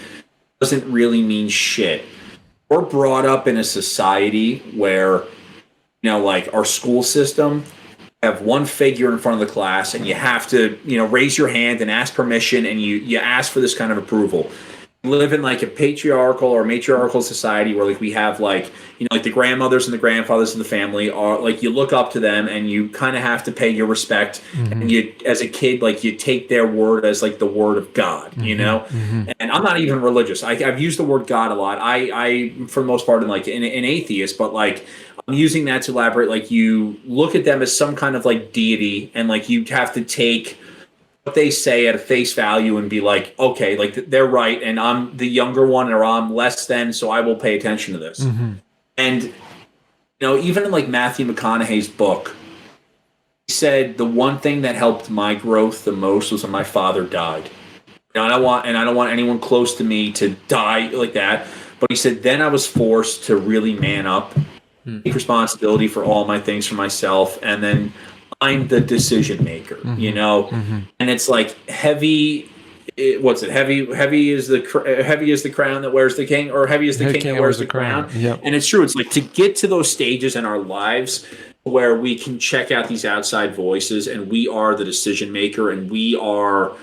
doesn't really mean shit. We're brought up in a society where, you know, like our school system, have one figure in front of the class, and you have to, you know, raise your hand and ask permission, and you ask for this kind of approval. We live in like a patriarchal or matriarchal society where like we have like, you know, like the grandmothers and the grandfathers of the family are like, you look up to them and you kind of have to pay your respect. And you, as a kid, like you take their word as like the word of God, you know. And I'm not even religious. I've used the word God a lot. I for the most part, am like an atheist, but like I'm using that to elaborate. Like you look at them as some kind of like deity, and like you have to take what they say at a face value and be like, okay, like they're right, and I'm the younger one, or I'm less than, so I will pay attention to this. And you know, even in like Matthew McConaughey's book, he said the one thing that helped my growth the most was when my father died. You know, I don't want anyone close to me to die like that. But he said then I was forced to really man up, take responsibility for all my things for myself, and then I'm the decision maker, you know. And it's like heavy. What's it? Heavy is the crown that wears the king, or heavy is the king that wears the crown. Yep. And it's true. It's like to get to those stages in our lives where we can check out these outside voices, and we are the decision maker, and we are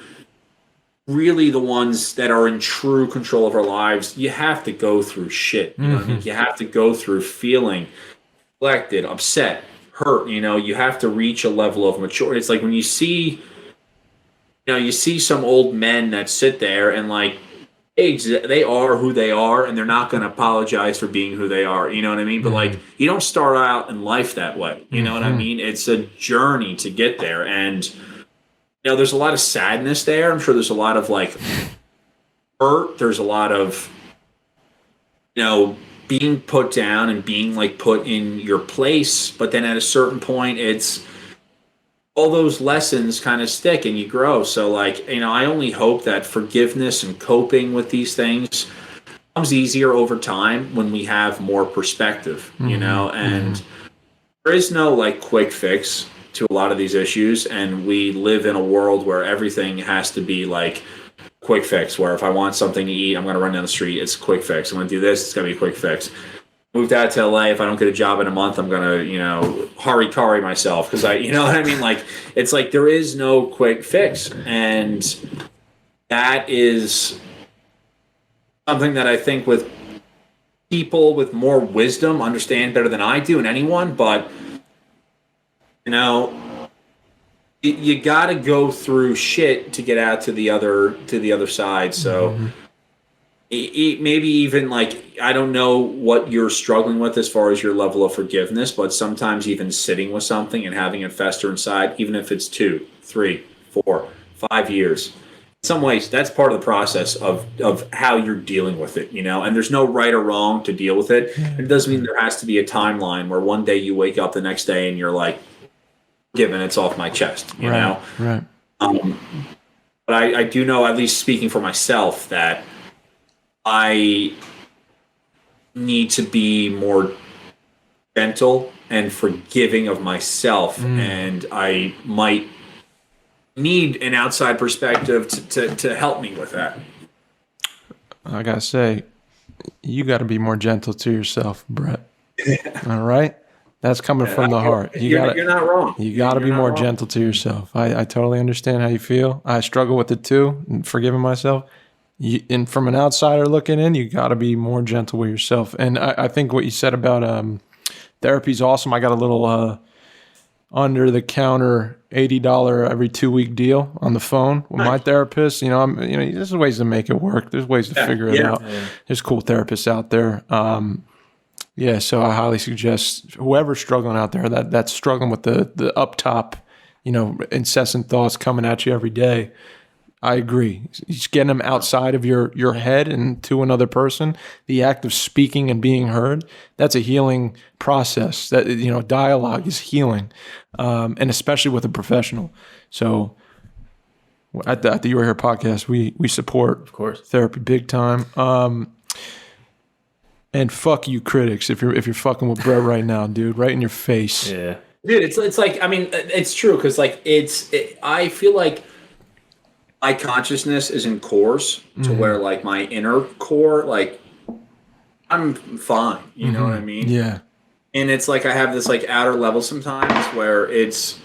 really the ones that are in true control of our lives. You have to go through shit. You know what I mean? You have to go through feeling neglected, upset, hurt. You know, you have to reach a level of maturity. It's like when you see some old men that sit there and like they are who they are, and they're not going to apologize for being who they are. You know what I mean? But like, you don't start out in life that way. You know what I mean? It's a journey to get there, and you know, there's a lot of sadness there. I'm sure there's a lot of like hurt. There's a lot of, you know, being put down and being like put in your place, but then at a certain point it's all those lessons kind of stick and you grow. So like, I only hope that forgiveness and coping with these things becomes easier over time when we have more perspective, and there is no like quick fix to a lot of these issues, and we live in a world where everything has to be like quick fix, where if I want something to eat, I'm going to run down the street, it's a quick fix. I'm going to do this, it's going to be a quick fix. Moved out to LA, if I don't get a job in a month, I'm going to, hurry myself because you know what I mean? Like, it's like there is no quick fix. And that is something that I think with people with more wisdom understand better than I do and anyone, but, you got to go through shit to get out to the other side. So maybe even like, I don't know what you're struggling with as far as your level of forgiveness, but sometimes even sitting with something and having it fester inside, even if it's 2, 3, 4, 5 years, in some ways that's part of the process of how you're dealing with it, and there's no right or wrong to deal with it. It doesn't mean there has to be a timeline where one day you wake up the next day and you're like, given it's off my chest, you know? Right. But I do know, at least speaking for myself, that I need to be more gentle and forgiving of myself, and I might need an outside perspective to help me with that. I gotta say, you got to be more gentle to yourself, Bret. All right? That's coming from the heart. You're not wrong. You got to be more gentle to yourself. I totally understand how you feel. I struggle with it too, and forgiving myself. And from an outsider looking in, you got to be more gentle with yourself. And I think what you said about therapy is awesome. I got a little under-the-counter $80 every 2-week deal on the phone with my therapist. There's ways to make it work. There's ways to figure it out. Yeah. There's cool therapists out there. So I highly suggest whoever's struggling out there that's struggling with the up top, incessant thoughts coming at you every day. I agree. Just getting them outside of your head and to another person. The act of speaking and being heard, that's a healing process. That dialogue is healing, and especially with a professional. So at the You Are Here podcast, we support, of course, therapy big time. And fuck you, critics, if you're fucking with Bret right now, dude, right in your face. Yeah, dude, it's like, I mean, it's true because like I feel like my consciousness is in cores to where like my inner core, like I'm fine, you know what I mean? Yeah. And it's like I have this like outer level sometimes where it's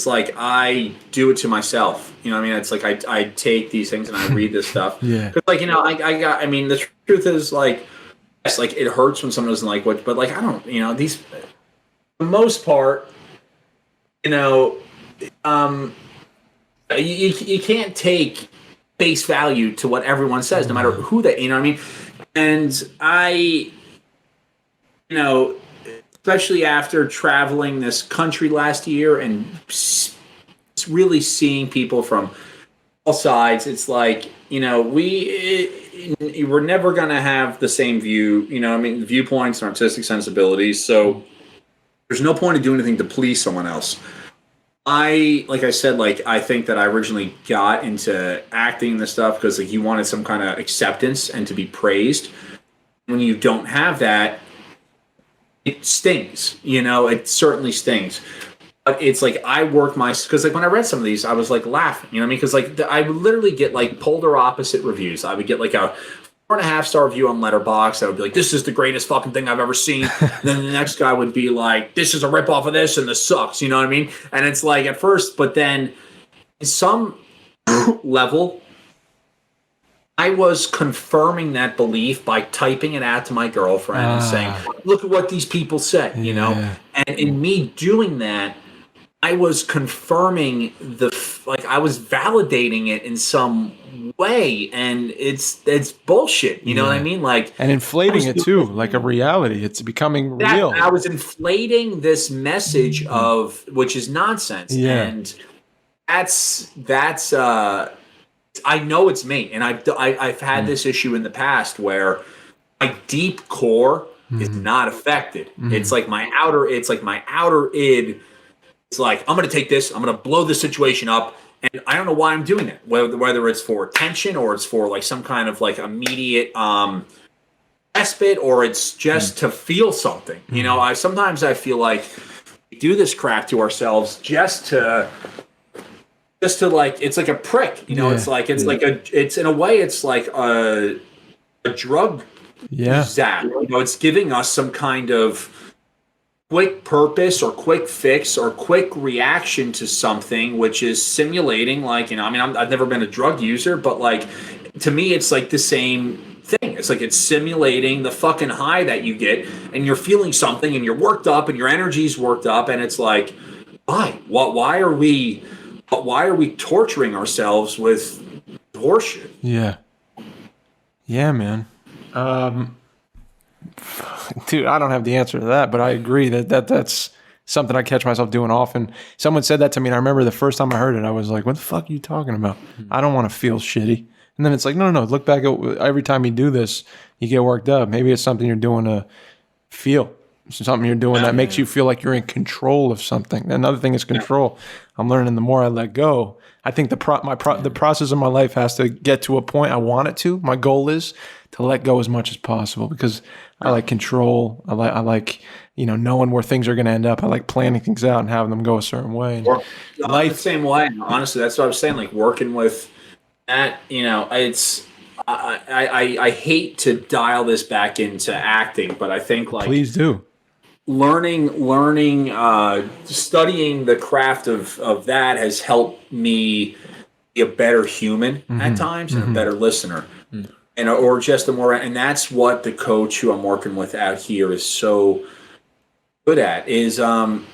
like I do it to myself. You know what I mean? It's like I take these things and I read this stuff. Yeah. Cause like, I mean, the truth is like, yes, like it hurts when someone doesn't like what, but like I don't, these, for the most part, you can't take base value to what everyone says, no matter who they, what I mean? And I, especially after traveling this country last year and really seeing people from all sides, it's like, we're never going to have the same view, viewpoints and artistic sensibilities. So there's no point in doing anything to please someone else. Like I said, like I think that I originally got into acting and this stuff because like you wanted some kind of acceptance and to be praised. When you don't have that, it stings. It certainly stings. But it's like I work because like when I read some of these, I was like laughing. You know what I mean? Because like I would literally get like polar opposite reviews. I would get like a 4.5-star review on Letterboxd. I would be like, "This is the greatest fucking thing I've ever seen." Then the next guy would be like, "This is a ripoff of this, and this sucks." You know what I mean? And it's like at first, but then in some level, I was confirming that belief by typing it out to my girlfriend and saying, "Look at what these people say." And in me doing that, I was confirming I was validating it in some way, and it's bullshit. You know what I mean? Like, and inflating it too, like a reality. It's becoming real. I was inflating this message which is nonsense, and that's I know it's me, and I've had this issue in the past where my deep core is not affected. It's like my outer id. It's like, I'm going to take this, I'm going to blow this situation up. And I don't know why I'm doing it, whether it's for attention or it's for like some kind of like immediate respite, or it's just to feel something. You know, sometimes I feel like we do this crap to ourselves just to like, it's like a prick. You know, it's in a way, it's like a drug zap. You know, it's giving us some kind of quick purpose or quick fix or quick reaction to something, which is simulating, like, you know, I mean, I've never been a drug user, but like, to me, it's like the same thing. It's like it's simulating the fucking high that you get, and you're feeling something, and you're worked up, and your energy's worked up, and it's like, why? Why are we torturing ourselves with horseshit? Yeah, man. Dude, I don't have the answer to that, but I agree that's something I catch myself doing often. Someone said that to me, and I remember the first time I heard it, I was like, what the fuck are you talking about? I don't want to feel shitty. And then it's like, no, look back at every time you do this, you get worked up. Maybe it's something you're doing to feel. It's something you're doing that makes you feel like you're in control of something. Another thing is control. I'm learning the more I let go. I think the process of my life has to get to a point I want it to. My goal is to let go as much as possible, because I like control. I like you know, knowing where things are going to end up. I like planning things out and having them go a certain way. Life the same way. Honestly, that's what I was saying. Like working with that, you know, it's I hate to dial this back into acting, but I think like please do. Learning, studying the craft of that has helped me be a better human at times and a better listener. And or just a more, and that's what the coach who I'm working with out here is so good at, is you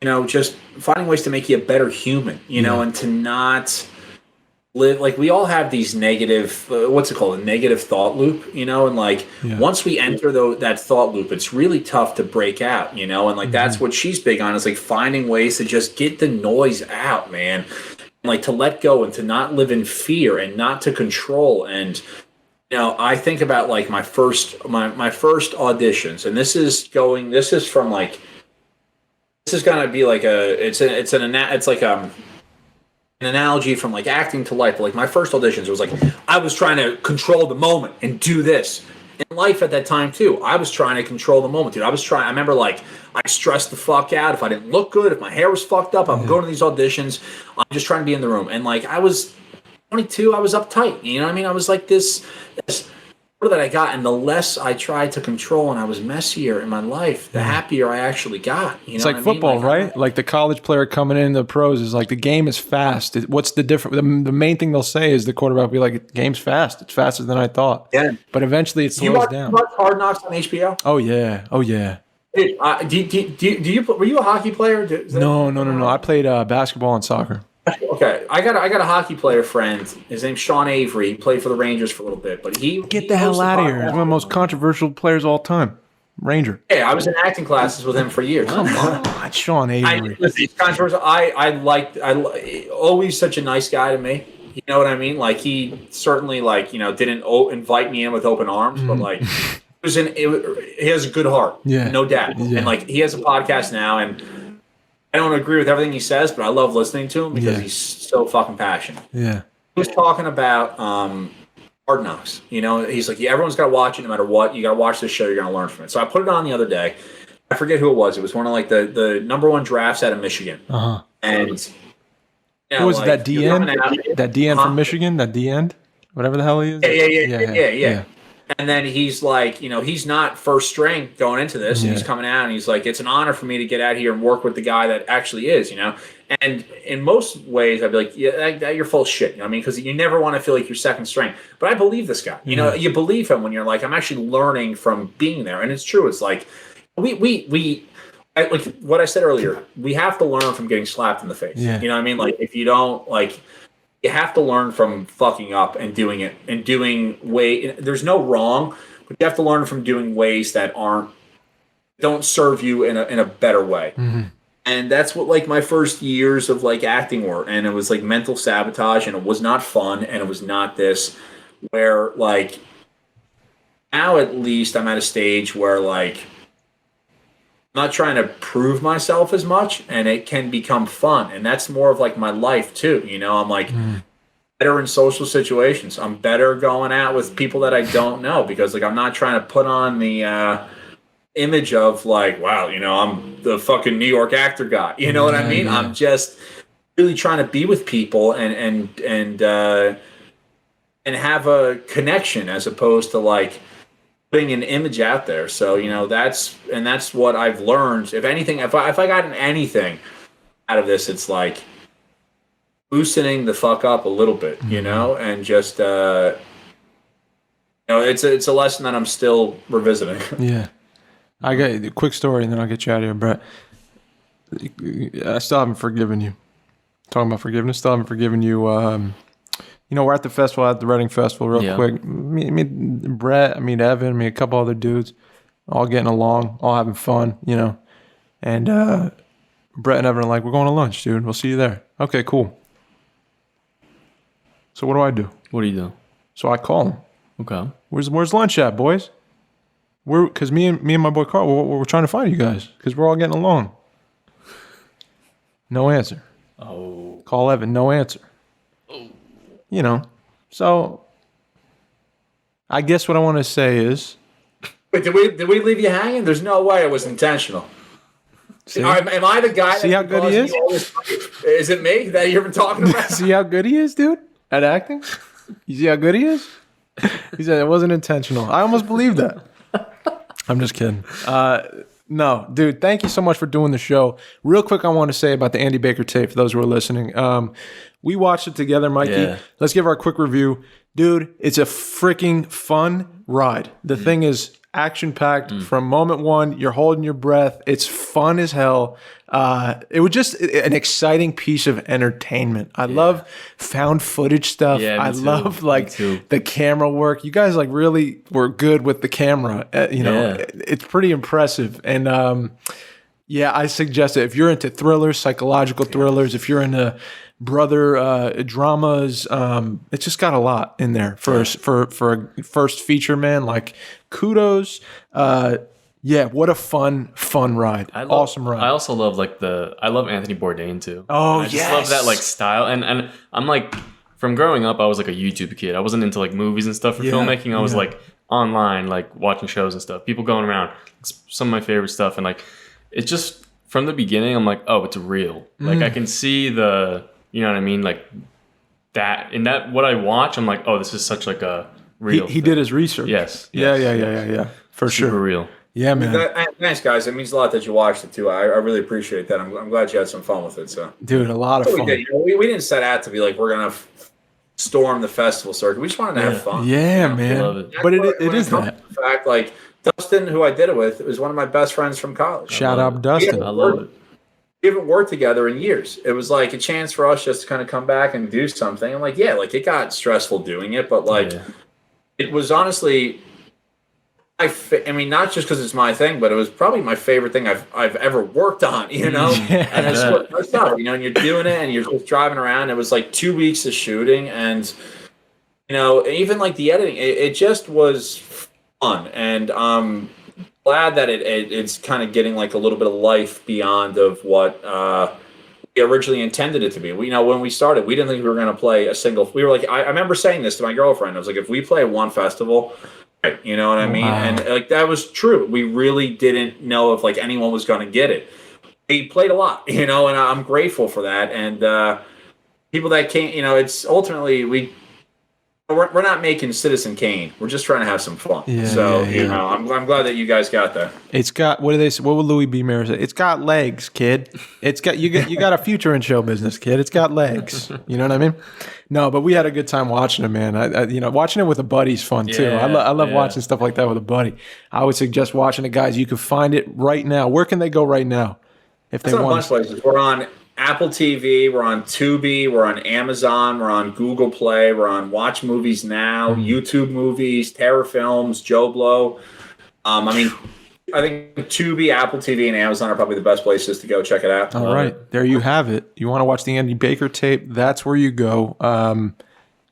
know, just finding ways to make you a better human, you know, and to not live like we all have these negative what's it called, a negative thought loop, you know, and like once we enter that thought loop, it's really tough to break out, you know, and like that's what she's big on, is like finding ways to just get the noise out, man, and like to let go and to not live in fear and not to control. And you know, I think about like my first auditions, and this is going to be like an analogy from like acting to life. But like my first auditions, it was like I was trying to control the moment and do this. In life at that time too, I was trying to control the moment, dude. I remember like I stressed the fuck out if I didn't look good, if my hair was fucked up. I'm going to these auditions. I'm just trying to be in the room. And like I was 22, I was uptight. You know what I mean? I was like this that I got, and the less I tried to control and I was messier in my life, the happier I actually got. You know, it's like football, right? Like the college player coming in the pros is like, the game is fast. What's the difference? The main thing they'll say is the quarterback will be like, the game's fast. It's faster than I thought. Yeah. But eventually it slows down. You watch Hard Knocks on HBO? Oh yeah. Were you a hockey player? No. I played basketball and soccer. Okay, I got a hockey player friend. His name's Sean Avery. He played for the Rangers for a little bit, but get the hell out of here. He's one of the most controversial players of all time. Ranger. Yeah, I was in acting classes with him for years. Come on, Sean Avery. It's controversial. I always such a nice guy to me. You know what I mean? Like he certainly like, you know, didn't invite me in with open arms, but like he has a good heart. Yeah, no doubt. Yeah. And like he has a podcast now, and I don't agree with everything he says, but I love listening to him because he's so fucking passionate. Yeah. He was talking about Hard Knocks. You know, he's like, everyone's got to watch it no matter what. You got to watch this show. You're going to learn from it. So I put it on the other day. I forget who it was. It was one of like the number one drafts out of Michigan. Uh-huh. And you know, who was like, that DN? That DN from Michigan? That DN? Whatever the hell he is? Yeah. And then he's like, you know, he's not first string going into this. And he's coming out and he's like, it's an honor for me to get out here and work with the guy that actually is, you know. And in most ways, I'd be like, you're full of shit. You know what I mean? Because you never want to feel like you're second string. But I believe this guy. You know, you believe him when you're like, I'm actually learning from being there. And it's true. It's like, like what I said earlier, we have to learn from getting slapped in the face. Yeah. You know what I mean? Like, if you don't, like, you have to learn from fucking up and doing it and doing there's no wrong, but you have to learn from doing ways that don't serve you in a better way. Mm-hmm. And that's what like my first years of like acting were. And it was like mental sabotage, and it was not fun. And it was not this where like now at least I'm at a stage where like I'm not trying to prove myself as much, and it can become fun, and that's more of like my life too. You know, I'm like better in social situations. I'm better going out with people that I don't know because like I'm not trying to put on the image of like, wow, you know, I'm the fucking New York actor guy. You know what I mean? I'm just really trying to be with people and have a connection as opposed to like putting an image out there. So, you know, that's what I've learned. If anything, if I gotten anything out of this, it's like loosening the fuck up a little bit, you know, and just, you know, it's a lesson that I'm still revisiting. Yeah. I got a quick story and then I'll get you out of here, Brett. I still haven't forgiven you. Talking about forgiveness, still haven't forgiven you. You know, we're at the festival, at the Reading Festival, real quick. Meet Brett, I meet Evan, I meet a couple other dudes, all getting along, all having fun, you know. And Brett and Evan are like, we're going to lunch, dude. We'll see you there. Okay, cool. So what do? What do you do? So I call him. Okay. Where's lunch at, boys? Because me and my boy Carl, we're trying to find you guys because we're all getting along. No answer. Oh. Call Evan, no answer. You know, so I guess what I want to say is, Wait, did we leave you hanging? There's no way it was intentional. Am I the guy? See how good he is? Is it me that you've been talking about? See how good he is, dude, at acting? You see how good he is? He said it wasn't intentional. I almost believe that. I'm just kidding. No, dude, thank you so much for doing the show. Real quick, I want to say about the Andy Baker tape for those who are listening. We watched it together, Mikey. Yeah. Let's give our quick review. Dude, it's a freaking fun ride. The thing is action-packed from moment one. You're holding your breath. It's fun as hell. It was just an exciting piece of entertainment. I love found footage stuff. I love like the camera work. You guys like really were good with the camera. You know, it's pretty impressive. And I suggest it if you're into thrillers, psychological thrillers. If you're into brother dramas, it's just got a lot in there for a first feature, man. Like kudos. What a fun ride. Awesome ride. I also love I love Anthony Bourdain too. Oh, I just love that like style. And I'm like, from growing up, I was like a YouTube kid. I wasn't into like movies and stuff for filmmaking. I was like online, like watching shows and stuff. People going around. It's some of my favorite stuff. And like, it's just from the beginning, I'm like, oh, it's real. Like I can see you know what I mean? Like that, in that, what I watch, I'm like, oh, this is such like a real He did his research. Yes. Yeah. For sure. Super real. Yeah, man. Thanks, guys. It means a lot that you watched it too. I really appreciate that. I'm glad you had some fun with it. So, dude, a lot of fun. We did. We didn't set out to be like we're gonna storm the festival circuit. We just wanted to have fun. Yeah, man. Love it. But it is that. In fact, like Dustin, who I did it with, was one of my best friends from college. Shout out Dustin. I love it. We haven't worked together in years. It was like a chance for us just to kind of come back and do something. I'm like, it got stressful doing it, but like, it was honestly, I mean, not just because it's my thing, but it was probably my favorite thing I've ever worked on, you know? And that's what's up, you know, and you're doing it and you're just driving around. It was like 2 weeks of shooting and, you know, even like the editing, it just was fun. And glad that it's kind of getting like a little bit of life beyond of what we originally intended it to be. We, you know, when we started, we didn't think we were going to play a single. We were like, I remember saying this to my girlfriend. I was like, if we play one festival, you know what I mean? Wow. And like that was true. We really didn't know if like anyone was going to get it. We played a lot, you know, and I'm grateful for that. And people that came, you know, it's ultimately we're not making Citizen Kane. We're just trying to have some fun. You know, I'm glad that you guys got that. It's got, what do they say? What would Louis B. Mayer say? It's got legs, kid. It's got you got a future in show business, kid. It's got legs. You know what I mean? No, but we had a good time watching it, man. I you know, watching it with a buddy's fun too. I love watching stuff like that with a buddy. I would suggest watching it, guys. You can find it right now. Where can they go right now if they want? A bunch of places. We're on Apple TV, we're on Tubi, we're on Amazon, we're on Google Play, we're on Watch Movies Now, YouTube Movies, Terror Films, Joe Blow. I mean, I think Tubi, Apple TV, and Amazon are probably the best places to go check it out. All right, there you have it. You want to watch the Andy Baker tape? That's where you go.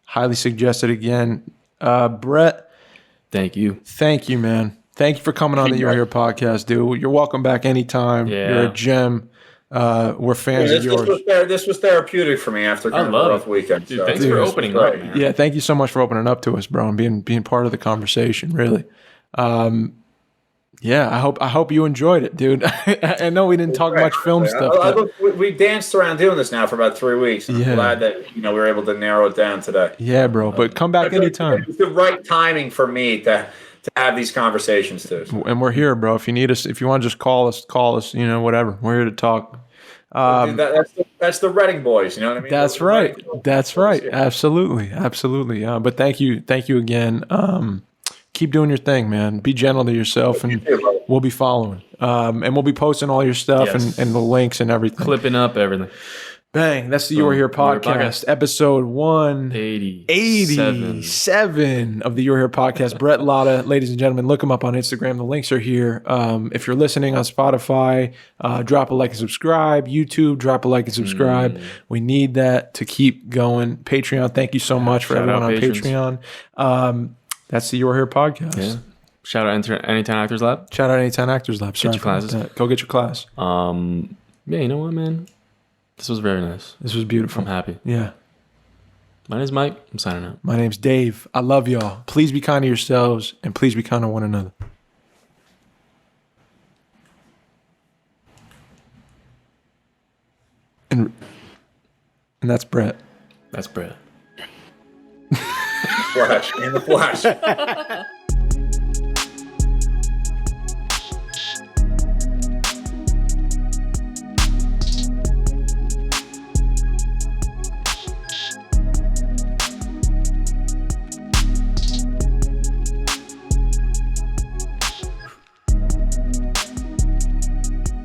Highly suggested again. Brett, Thank you. Thank you, man. Thank you for coming on the You're Here podcast, dude. You're welcome back anytime. Yeah. You're a gem. We're fans of yours. This was therapeutic for me after kind of a rough weekend. Dude, thanks for opening up, man. Yeah, thank you so much for opening up to us, bro, and being part of the conversation, really. Yeah, I hope you enjoyed it, dude. I know we didn't talk much film stuff. We danced around doing this now for about 3 weeks. And I'm glad that we were able to narrow it down today. Yeah, bro. But come back anytime. It's the right timing for me to have these conversations too. And we're here, bro. If you need us, if you want to just call us, whatever. We're here to talk. That's the Reading boys, you know what I mean? That's right. That's right. Absolutely. But thank you again. Keep doing your thing, man. Be gentle to yourself, and we'll be following. And we'll be posting all your stuff and the links and everything. Clipping up everything. Bang. That's the You're Here podcast, episode 187 of the You're Here podcast. Bret Lada, ladies and gentlemen, look him up on Instagram. The links are here. If you're listening on Spotify, drop a like and subscribe. YouTube, drop a like and subscribe. We need that to keep going. Patreon, thank you so much for everyone on Patreon. That's the You're Here podcast. Yeah. Shout out Anytime Actors Lab. Shout out Anytime Actors Lab. Get your classes. Go get your class. Yeah, you know what, man? This was very nice. This was beautiful. I'm happy. Yeah. My name's Mike. I'm signing out. My name's Dave. I love y'all. Please be kind to yourselves, and please be kind to one another. And that's Bret. That's Bret. Flash. In the flash.